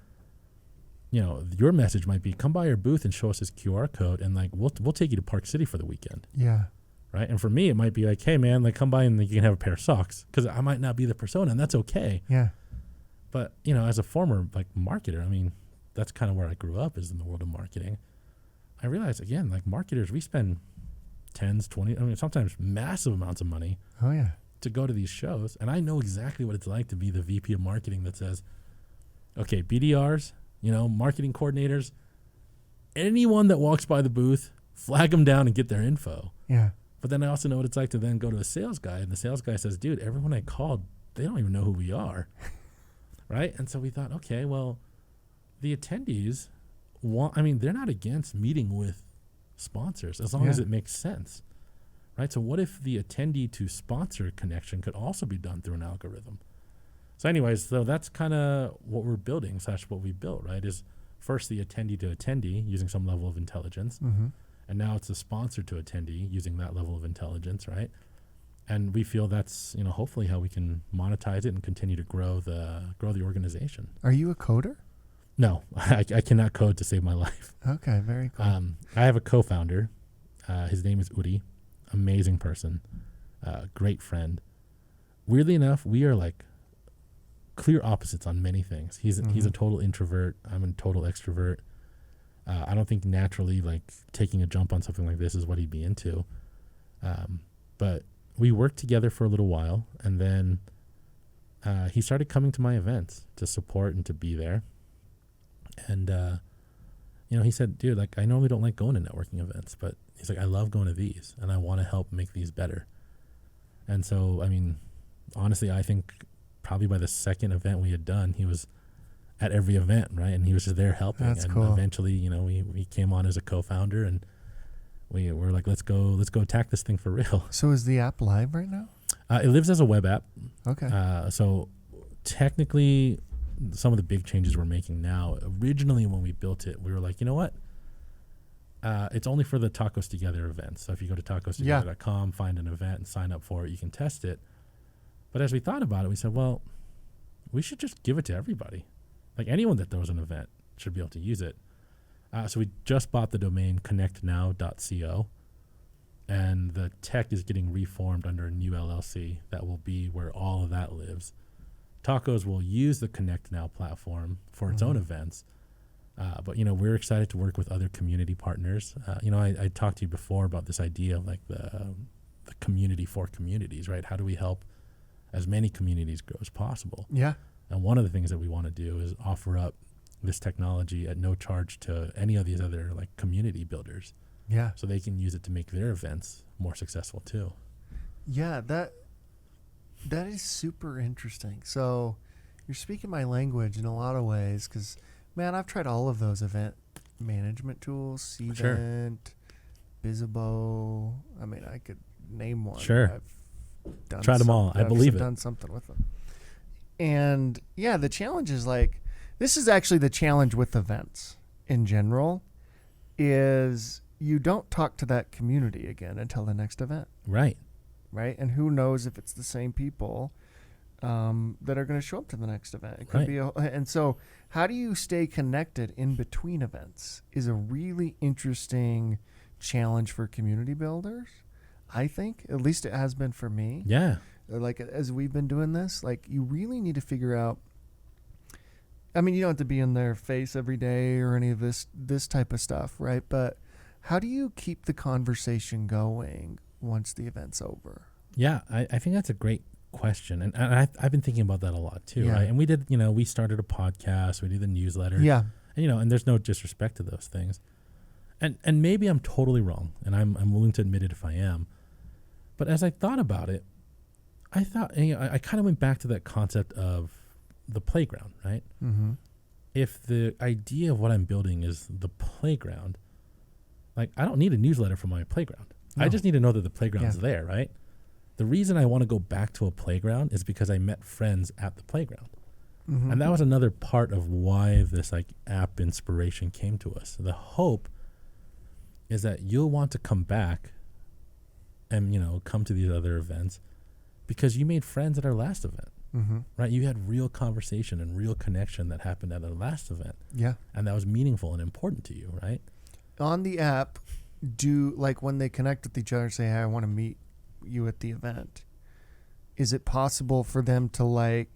your message might be, come by our booth and show us this QR code, and like we'll take you to Park City for the weekend. Yeah. Right. And for me, it might be like, hey, man, like come by and you can have a pair of socks, because I might not be the persona, and that's okay. Yeah. But, as a former like marketer, I mean, that's kind of where I grew up, is in the world of marketing. I realized, again, like marketers, we spend tens, 20, sometimes massive amounts of money to go to these shows. And I know exactly what it's like to be the VP of marketing that says, okay, BDRs, marketing coordinators, anyone that walks by the booth, flag them down and get their info. Yeah. But then I also know what it's like to then go to a sales guy, and the sales guy says, dude, everyone I called, they don't even know who we are. Right? And so we thought, okay, well, the attendees they're not against meeting with sponsors as long as it makes sense. Right? So what if the attendee to sponsor connection could also be done through an algorithm? So anyways, so that's kind of what we're building / what we built, right? Is first the attendee to attendee using some level of intelligence. And now it's the sponsor to attendee using that level of intelligence, right? And we feel that's, hopefully how we can monetize it and continue to grow the organization. Are you a coder? No, I cannot code to save my life. Okay, very cool. I have a co-founder. His name is Uri. Amazing person. Great friend. Weirdly enough, we are like clear opposites on many things. He's a total introvert. I'm a total extrovert. I don't think naturally like taking a jump on something like this is what he'd be into. But we worked together for a little while, and then he started coming to my events to support and to be there. And, he said, dude, like I normally don't like going to networking events, but he's like, I love going to these, and I want to help make these better. And so, honestly, I think probably by the second event we had done, he was at every event, right? And he was just there helping. That's and cool. Eventually, we came on as a co-founder, and we were like, let's go attack this thing for real. So is the app live right now? It lives as a web app. Okay. So technically, some of the big changes we're making now, originally when we built it, we were like, you know what? It's only for the Tacos Together events. So if you go to tacostogether.com, find an event and sign up for it, you can test it. But as we thought about it, we said, well, we should just give it to everybody. Like anyone that throws an event should be able to use it. So we just bought the domain connectnow.co, and the tech is getting reformed under a new LLC that will be where all of that lives. Tacos will use the Connect Now platform for its own events. But, we're excited to work with other community partners. I talked to you before about this idea of like the community for communities, right? How do we help as many communities grow as possible? Yeah. And one of the things that we want to do is offer up this technology at no charge to any of these other like community builders. Yeah. So they can use it to make their events more successful too. Yeah, that is super interesting. So you're speaking my language in a lot of ways, because, man, I've tried all of those event management tools, Cvent, Bizzabo. I could name one. Sure. I've done tried them all. I believe it. Done something with them. And, yeah, the challenge is like, this is actually the challenge with events in general, is you don't talk to that community again until the next event. Right. Right. And who knows if it's the same people that are going to show up to the next event. It could be and so how do you stay connected in between events is a really interesting challenge for community builders. I think, at least it has been for me. Yeah. Like, as we've been doing this, like, you really need to figure out, I mean, you don't have to be in their face every day or any of this type of stuff, right? But how do you keep the conversation going once the event's over? Yeah, I think that's a great question. And I've been thinking about that a lot too, Yeah. right? And we did, we started a podcast, we did the newsletter. Yeah. And, and there's no disrespect to those things. And maybe I'm totally wrong, and I'm willing to admit it if I am. But as I thought about it, I thought, I kind of went back to that concept of the playground, right? Mm-hmm. If the idea of what I'm building is the playground, like, I don't need a newsletter for my playground. No. I just need to know that the playground's there, right? The reason I want to go back to a playground is because I met friends at the playground. Mm-hmm. And that was another part of why this app inspiration came to us. The hope is that you'll want to come back and, come to these other events because you made friends at our last event, right? You had real conversation and real connection that happened at our last event. Yeah. And that was meaningful and important to you, right? On the app, when they connect with each other, say, hey, I want to meet you at the event, is it possible for them to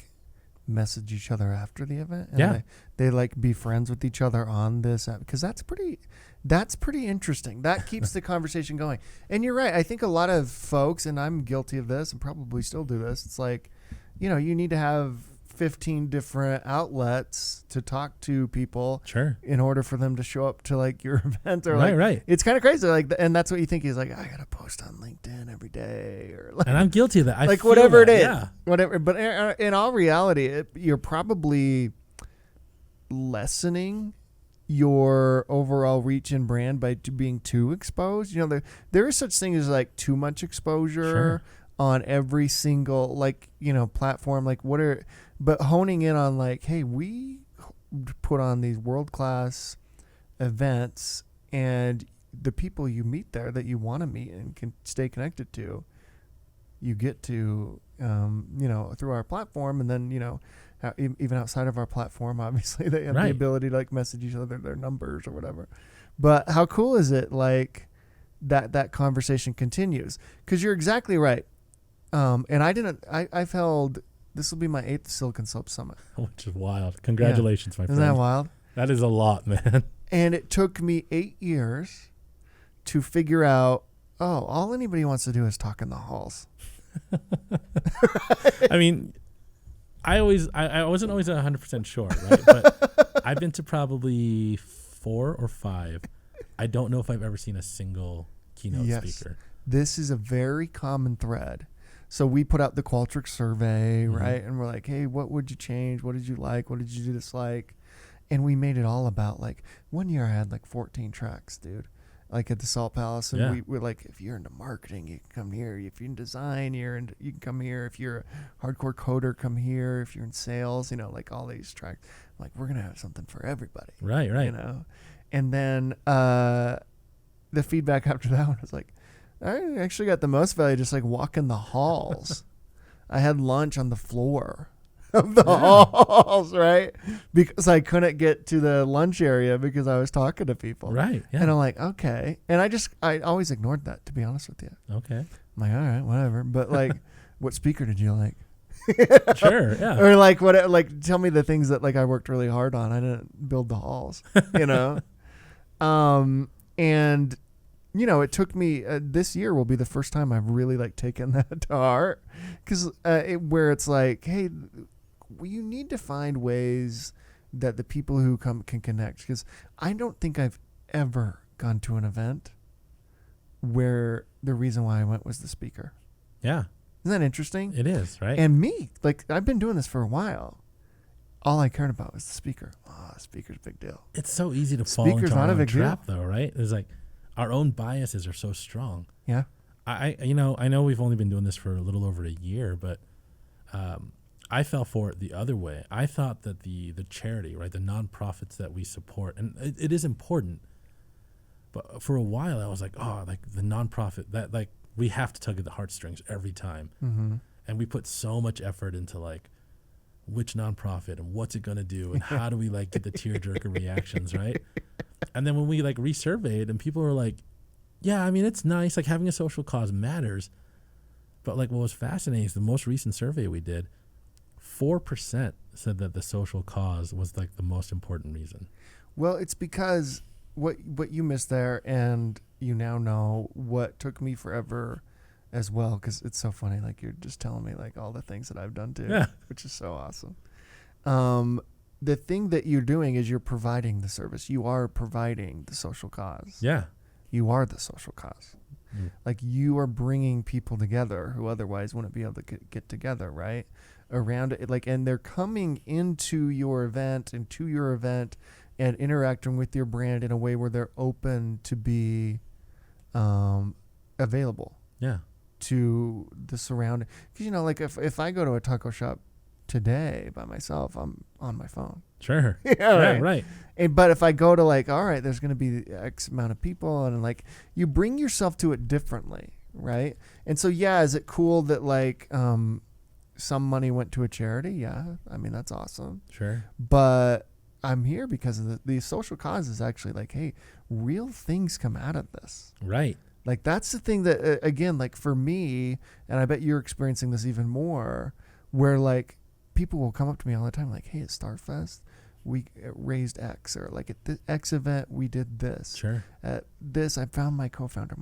message each other after the event? And they be friends with each other on this app? Because that's pretty interesting. That keeps the conversation going. And you're right. I think a lot of folks, and I'm guilty of this and probably still do this, it's like, you need to have 15 different outlets to talk to people in order for them to show up to your event or right. It's kind of crazy. And that's what you think is I got to post on LinkedIn every day or and I'm guilty of that. I feel whatever that, it is, yeah. whatever. But in all reality, you're probably lessening your overall reach and brand by being too exposed. There is such thing as too much exposure on every single platform. But honing in on hey, we put on these world-class events, and the people you meet there that you want to meet and can stay connected to, you get to through our platform. And then even outside of our platform, obviously they have the ability to message each other their numbers or whatever. But how cool is it that conversation continues? Because you're exactly right. And I've held, this will be my 8th Silicon Slope Summit. Which is wild. Congratulations, my friend. Isn't that wild? That is a lot, man. And it took me 8 years to figure out, all anybody wants to do is talk in the halls. I mean, I wasn't always 100% sure, right? But I've been to probably 4 or 5. I don't know if I've ever seen a single keynote speaker. This is a very common thread. So we put out the Qualtrics survey, right? And we're like, hey, what would you change? What did you like? What did you dislike? And we made it all about one year I had 14 tracks, dude. At the Salt Palace. And we're if you're into marketing, you can come here. If you're in design, you can come here. If you're a hardcore coder, come here. If you're in sales, all these tracks. We're going to have something for everybody. Right. And then the feedback after that one was I actually got the most value just walking the halls. I had lunch on the floor of the halls, right? Because I couldn't get to the lunch area because I was talking to people. Right. Yeah. And I'm okay. And I always ignored that, to be honest with you. Okay. I'm all right, whatever. But what speaker did you like? Sure. Yeah. Or what? Tell me the things that I worked really hard on. I didn't build the halls, and it took me, this year will be the first time I've really taken that to heart, because where it's hey, you need to find ways that the people who come can connect, because I don't think I've ever gone to an event where the reason why I went was the speaker. Yeah. Isn't that interesting? It is, right? And me, I've been doing this for a while. All I cared about was the speaker. The speaker's a big deal. It's so easy to fall into our own trap, though, right? It's our own biases are so strong. Yeah. I know we've only been doing this for a little over a year, but I fell for it the other way. I thought that the charity, right, the nonprofits that we support, and it is important, but for a while I was the nonprofit, that we have to tug at the heartstrings every time. Mm-hmm. And we put so much effort into which nonprofit and what's it going to do and how do we get the tearjerker reactions, right? And then when we resurveyed and people were Yeah, I mean, it's nice. Like, having a social cause matters. But, like, what was fascinating is the most recent survey we did, 4% said that the social cause was, like, the most important reason. Well, it's because what you missed there, and you now know what took me forever as well, because it's so funny. Like, you're just telling me, like, all the things that I've done, too, Yeah. which is so awesome. The thing that you're doing is you're providing the service. You are providing the social cause. Yeah. You are the social cause. Mm. Like, you are bringing people together who otherwise wouldn't be able to get together, right? Around it. Like, and they're coming into your event and and interacting with your brand in a way where they're open to be available. Yeah. To the surrounding. Because, like, if I go to a taco shop today by myself, I'm on my phone. Sure. Yeah, right. But if I go to, like, all right, there's going to be X amount of people, and, like, you bring yourself to it differently, right? And so, yeah, is it cool that, like, some money went to a charity? Yeah, I mean, that's awesome. Sure. But I'm here because of the social cause is actually like, hey, real things come out of this. Right. Like, that's the thing that, again, like, for me, and I bet you're experiencing this even more, where, like, people will come up to me all the time, like, hey, at Starfest, we raised X, or, like, at the X event, we did this. Sure. At this, I found my co-founder.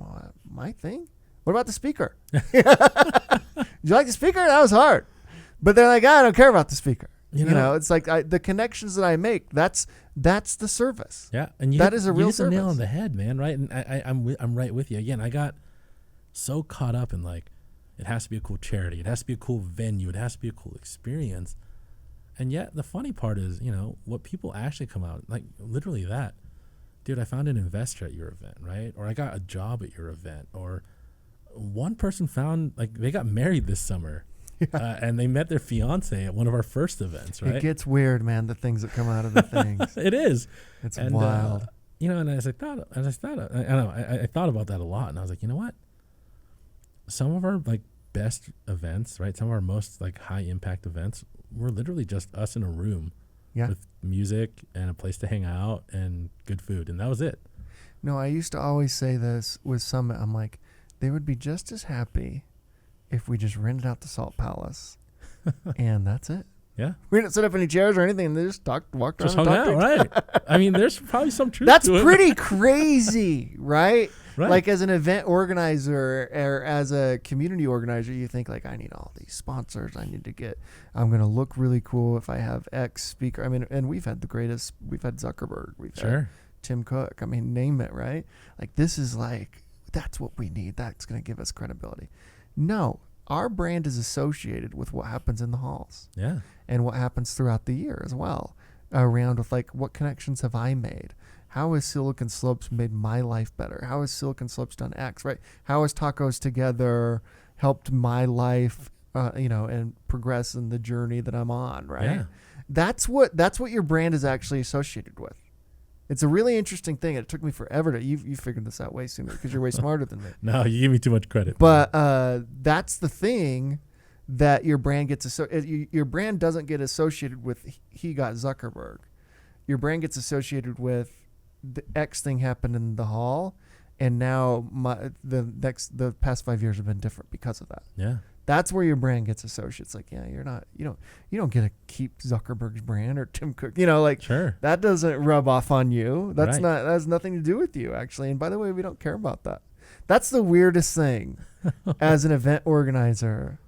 My thing? What about the speaker? Did you like the speaker? That was hard. But they're like, I don't care about the speaker. You know, it's like the connections that I make, that's the service. Yeah. And that is a real service. You hit the nail on the head, man, right? And I'm right with you. Again, I got so caught up in, like, it has to be a cool charity. It has to be a cool venue. It has to be a cool experience. And yet the funny part is, what people actually come out, like, literally that. Dude, I found an investor at your event, right? Or I got a job at your event. Or one person found, like, they got married this summer. Yeah. And they met their fiance at one of our first events, right? It gets weird, man, the things that come out of the things. It is. It's wild. And I thought about that a lot. And I was like, you know what? Some of our, like, best events, right? Some of our most, like, high impact events were literally just us in a room with music and a place to hang out and good food. And that was it. No, I used to always say this with Summit. I'm like, they would be just as happy if we just rented out the Salt Palace and that's it. Yeah. We didn't set up any chairs or anything. They just walked around just and hung talked. out, right? I mean, there's probably some truth That's to it. pretty crazy, right? Right. Like, as an event organizer or as a community organizer, you think, like, I need all these sponsors. I'm going to look really cool if I have X speaker. I mean, and we've had Zuckerberg. We've had Tim Cook. I mean, name it, right? Like, this is like, that's what we need. That's going to give us credibility. No, our brand is associated with what happens in the halls. Yeah. And what happens throughout the year as well. Around with, like, what connections have I made? How has Silicon Slopes made my life better? How has Silicon Slopes done X, right? How has Tacos Together helped my life, and progress in the journey that I'm on, right? Yeah. That's what your brand is actually associated with. It's a really interesting thing. It took me forever to, you figured this out way sooner because you're way smarter than me. No, you give me too much credit. But that's the thing that your brand gets, your brand doesn't get associated with he got Zuckerberg. Your brand gets associated with the X thing happened in the hall, and now the past 5 years have been different because of that. Yeah. That's where your brand gets associated. It's like, yeah, you don't get to keep Zuckerberg's brand or Tim Cook, Sure. That doesn't rub off on you. That has nothing to do with you, actually. And by the way, we don't care about that. That's the weirdest thing as an event organizer.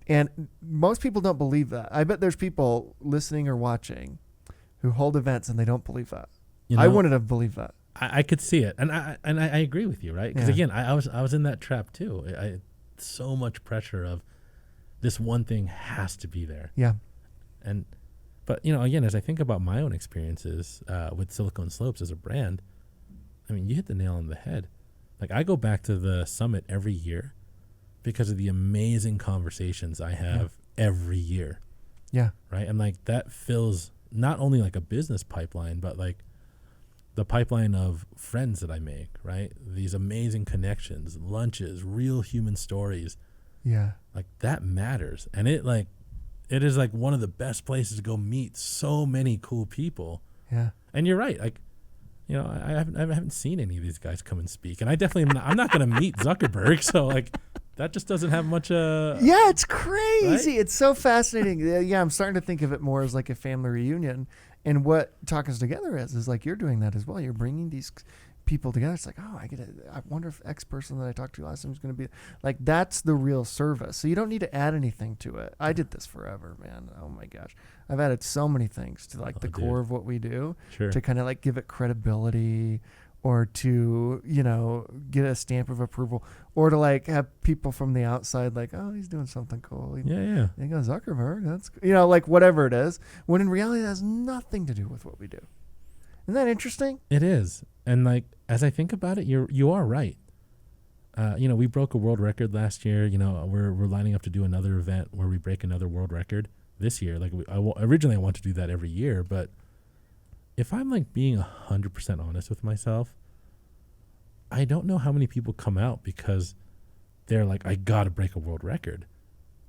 And most people don't believe that. I bet there's people listening or watching who hold events and they don't believe that. I wouldn't have believed that. I could see it. And I agree with you, right? Because again, I was in that trap too. I so much pressure of this one thing has to be there. Yeah. But again, as I think about my own experiences with Silicon Slopes as a brand, I mean, you hit the nail on the head. Like, I go back to the summit every year because of the amazing conversations I have every year. Yeah. Right. And like, that fills not only like a business pipeline, but like the pipeline of friends that I make, right? These amazing connections, lunches, real human stories. Yeah. Like, that matters. And it is like one of the best places to go meet so many cool people. Yeah. And you're right. Like, you know, I haven't seen any of these guys come and speak, and I definitely I'm not going to meet Zuckerberg, so like that just doesn't have much. Yeah, it's crazy. Right? It's so fascinating. Yeah, I'm starting to think of it more as like a family reunion, and what Talk Us Together is like you're doing that as well. You're bringing these people together. It's like, oh, I wonder if X person that I talked to last time is going to be like, that's the real service. So you don't need to add anything to it. I did this forever, man. Oh my gosh. I've added so many things to like the core of what we do to kind of like give it credibility or to, you know, get a stamp of approval or to like have people from the outside like, oh, he's doing something cool. Yeah. They go, Zuckerberg, that's, you know, like whatever it is, when in reality, that has nothing to do with what we do. Isn't that interesting? It is. And like, as I think about it, you are right. You know, we broke a world record last year. You know, we're lining up to do another event where we break another world record this year. Like originally I want to do that every year, but if I'm like being 100% honest with myself, I don't know how many people come out because they're like, I got to break a world record,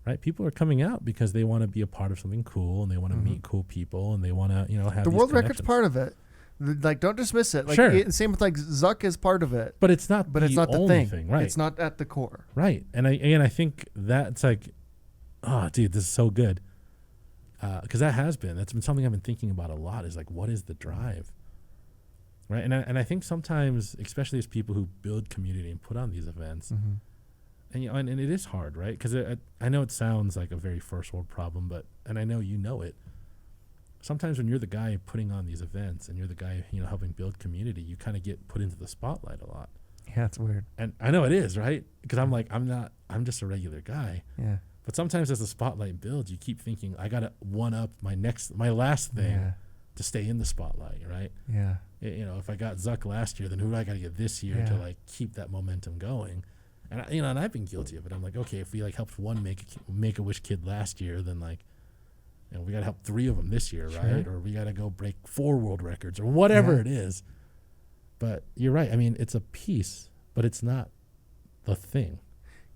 right? People are coming out because they want to be a part of something cool and they want to meet cool people and they want to, you know, have the these world record's part of it. Like, don't dismiss it. Like, same with like Zuck is part of it, but it's not. But it's not the thing, right? It's not at the core, right? And I think that's like, oh, dude, this is so good, because that's been something I've been thinking about a lot. Is like, what is the drive, right? And I think sometimes, especially as people who build community and put on these events, and you know, and it is hard, right? Because I know it sounds like a very first world problem, and I know you know it. Sometimes when you're the guy putting on these events and you're the guy, you know, helping build community, you kind of get put into the spotlight a lot. Yeah, it's weird. And I know it is, right? Because I'm like, I'm just a regular guy. Yeah. But sometimes as the spotlight builds, you keep thinking, I got to one up my last thing to stay in the spotlight, right? Yeah. You know, if I got Zuck last year, then who do I got to get this year to like keep that momentum going? And you know, and I've been guilty of it. I'm like, okay, if we like helped one Make-A-Wish kid last year, then like, and we got to help 3 of them this year, right? Or we got to go break 4 world records or whatever it is. But you're right. I mean, it's a piece, but it's not the thing.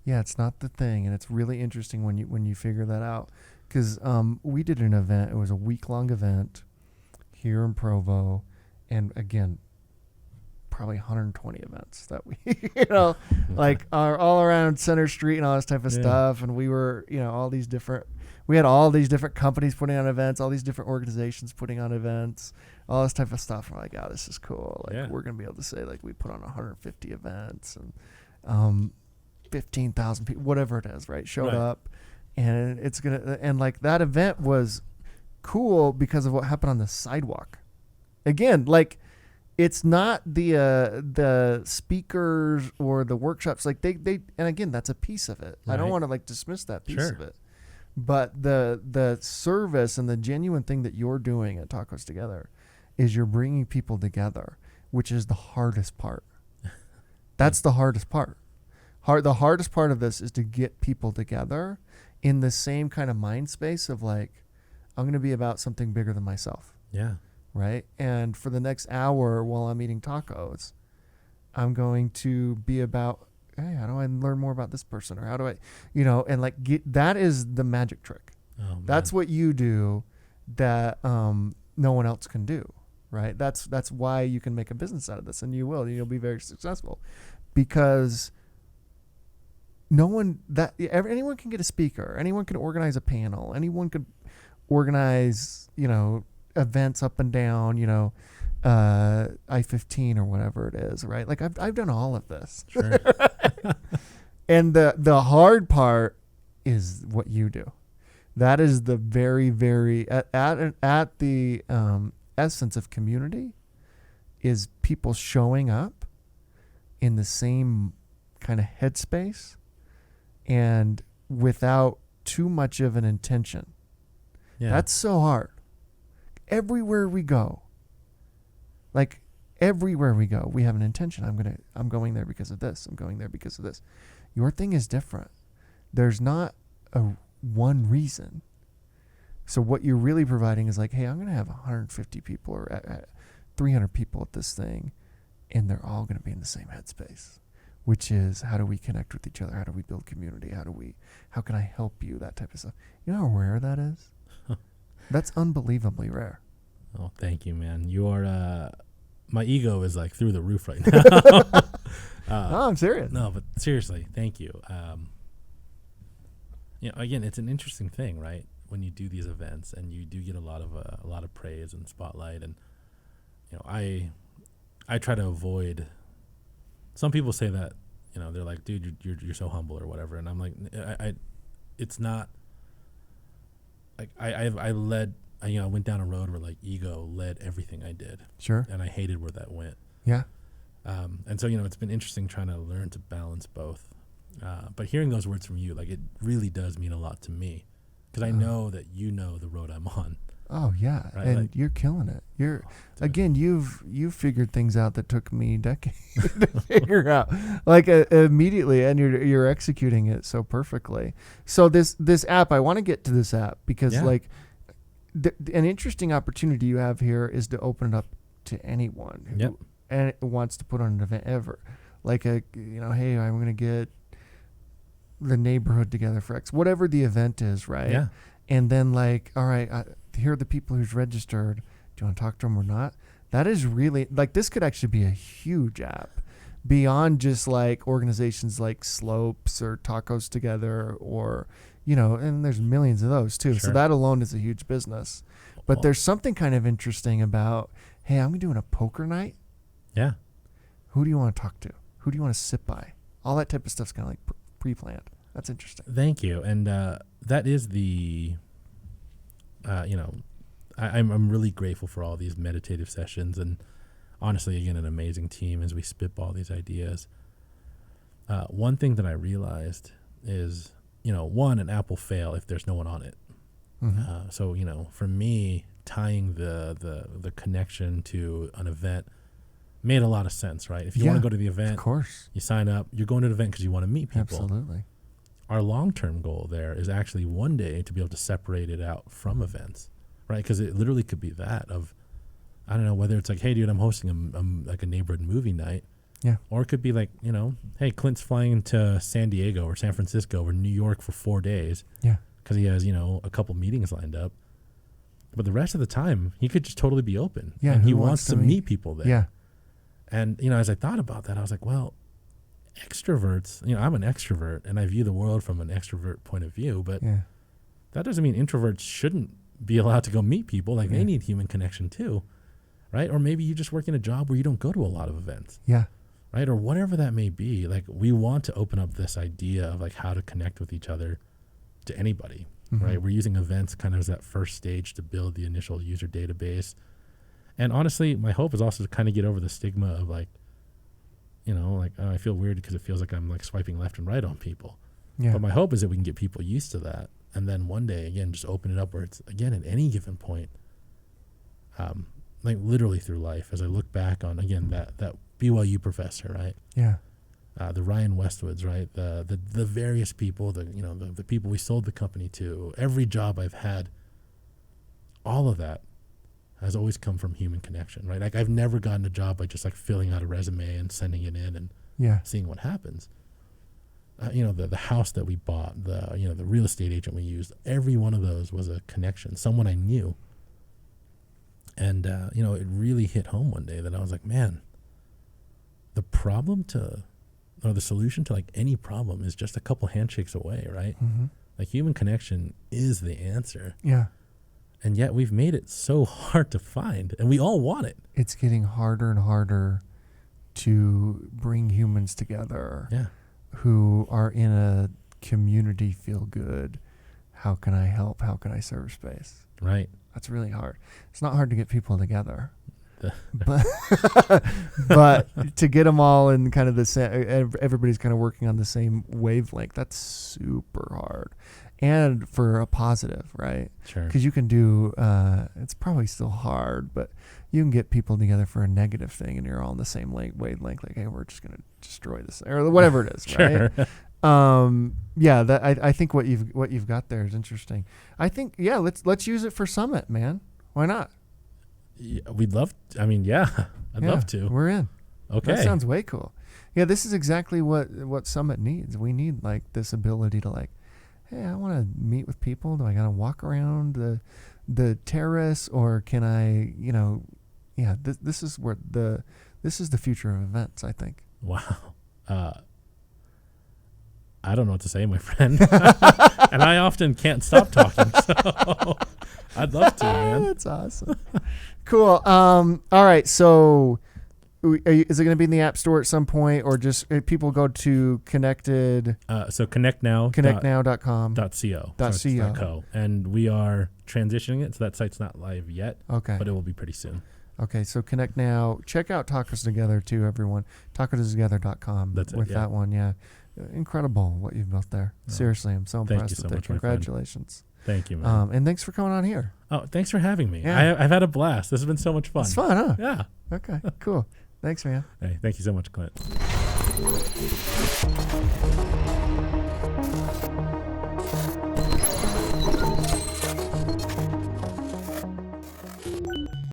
Yeah, it's not the thing. And it's really interesting when you figure that out. Because we did an event. It was a week-long event here in Provo. And again, probably 120 events that we, you know, like are all around Center Street and all this type of stuff. And we were, you know, we had all these different companies putting on events, all these different organizations putting on events, all this type of stuff. We're like, oh, this is cool. Like we're going to be able to say like we put on 150 events and 15,000 people, whatever it is, right? Showed up and and like that event was cool because of what happened on the sidewalk. Again, like it's not the speakers or the workshops. Like they and again, that's a piece of it. I don't want to like dismiss that piece of it. But the service and the genuine thing that you're doing at Talk Us Together is you're bringing people together, which is the hardest part. That's the hardest part. The hardest part of this is to get people together in the same kind of mind space of like, I'm going to be about something bigger than myself. Yeah. Right. And for the next hour while I'm eating tacos, I'm going to be about, hey, how do I learn more about this person? Or how do I, you know, and like that is the magic trick. Oh, that's what you do that no one else can do, right? That's why you can make a business out of this, and you will. You'll be very successful because anyone can get a speaker, anyone can organize a panel, anyone could organize, you know, events up and down, you know, I-15 or whatever it is, right? Like I've done all of this. Sure. And the hard part is what you do. That is the very, very at the essence of community is people showing up in the same kind of headspace and without too much of an intention. Yeah. That's so hard. Everywhere we go, we have an intention. I'm going there because of this. I'm going there because of this. Your thing is different. There's not one reason. So what you're really providing is like, hey, I'm going to have 150 people or 300 people at this thing, and they're all going to be in the same headspace, which is how do we connect with each other? How do we build community? How can I help you? That type of stuff. You know how rare that is? That's unbelievably rare. Oh, thank you, man. You are my ego is like through the roof right now. No, I'm serious. No, but seriously, thank you. Again, it's an interesting thing, right? When you do these events and you do get a lot of praise and spotlight, and I try to avoid. Some people say that, they're like, dude, you're so humble or whatever, and I'm like, it's not. Like I went down a road where like ego led everything I did. Sure. And I hated where that went. Yeah. And so it's been interesting trying to learn to balance both. But hearing those words from you, like it really does mean a lot to me, because I know that the road I'm on. Oh yeah, right? and like, you're killing it. You've figured things out that took me decades to figure out, like immediately, and you're executing it so perfectly. So this app, I want to get to this app because like an interesting opportunity you have here is to open it up to anyone who and wants to put on an event ever, like hey, I'm gonna get the neighborhood together for X, whatever the event is, right? Yeah. And then like, all right, here are the people who's registered. Do you want to talk to them or not? That is really, like, this could actually be a huge app beyond just like organizations like Slopes or Tacos Together or, and there's millions of those too. Sure. So that alone is a huge business. But there's something kind of interesting about, hey, I'm doing a poker night. Yeah. Who do you want to talk to? Who do you want to sit by? All that type of stuff's kind of like pre-planned. That's interesting. Thank you. And that is the, I'm really grateful for all these meditative sessions, and honestly, again, an amazing team as we spitball these ideas. One thing that I realized is, one, an app will fail if there's no one on it. Mm-hmm. So, for me, tying the connection to an event made a lot of sense, right? If you want to go to the event, of course, you sign up, you're going to the event because you want to meet people. Absolutely. Our long-term goal there is actually one day to be able to separate it out from events, right? Because it literally could be that of, I don't know, whether it's like, hey, dude, I'm hosting like a neighborhood movie night. Yeah. Or it could be like, hey, Clint's flying into San Diego or San Francisco or New York for 4 days. Yeah. Because he has, a couple meetings lined up. But the rest of the time, he could just totally be open. Yeah. And he wants to meet people there. Yeah. And, as I thought about that, I was like, well, extroverts, I'm an extrovert and I view the world from an extrovert point of view, but that doesn't mean introverts shouldn't be allowed to go meet people. Like they need human connection too, right? Or maybe you just work in a job where you don't go to a lot of events. Yeah. Right? Or whatever that may be. Like we want to open up this idea of like how to connect with each other to anybody, right? We're using events kind of as that first stage to build the initial user database. And honestly, my hope is also to kind of get over the stigma of like, I feel weird because it feels like I'm like swiping left and right on people. Yeah. But my hope is that we can get people used to that. And then one day, again, just open it up where it's, again, at any given point, like literally through life, as I look back on, again, that BYU professor, right? Yeah. The Ryan Westwoods, right? The various people, the people we sold the company to, every job I've had, all of that has always come from human connection, right? Like I've never gotten a job by just like filling out a resume and sending it in and seeing what happens. The house that we bought, the real estate agent we used, every one of those was a connection, someone I knew. And, it really hit home one day that I was like, man, the solution to like any problem is just a couple handshakes away, right? Mm-hmm. Like human connection is the answer. Yeah. And yet we've made it so hard to find, and we all want it. It's getting harder and harder to bring humans together who are in a community feel good. How can I help? How can I serve space? Right. That's really hard. It's not hard to get people together. but to get them all in kind of the same, everybody's kind of working on the same wavelength, that's super hard. And for a positive, right? Sure. Because you can do, it's probably still hard, but you can get people together for a negative thing and you're all in the same wavelength, like, hey, we're just going to destroy this, or whatever it is, sure. right? I think what you've got there is interesting. I think, let's use it for Summit, man. Why not? Yeah, we'd love, I'd love to. We're in. Okay. That sounds way cool. Yeah, this is exactly what Summit needs. We need like this ability to like, hey, I want to meet with people. Do I got to walk around the terrace, or can I, this is where this is the future of events, I think. Wow. I don't know what to say, my friend. And I often can't stop talking, so I'd love to, man. That's awesome. Cool. All right. So is it going to be in the App Store at some point, or just people go to connected? So connectnow.com. .co. And we are transitioning it, so that site's not live yet. Okay. But it will be pretty soon. Okay, so Connect Now. Check out Tacos Together too, everyone. TacosTogether.com. That's it, with that one, yeah. Incredible what you've built there. Oh, Seriously, I'm so impressed you so with it. much, Congratulations. Thank you, man. And thanks for coming on here. Oh, thanks for having me. Yeah. I've had a blast. This has been so much fun. It's fun, huh? Yeah. Okay, cool. Thanks, man. Hey, thank you so much, Clint.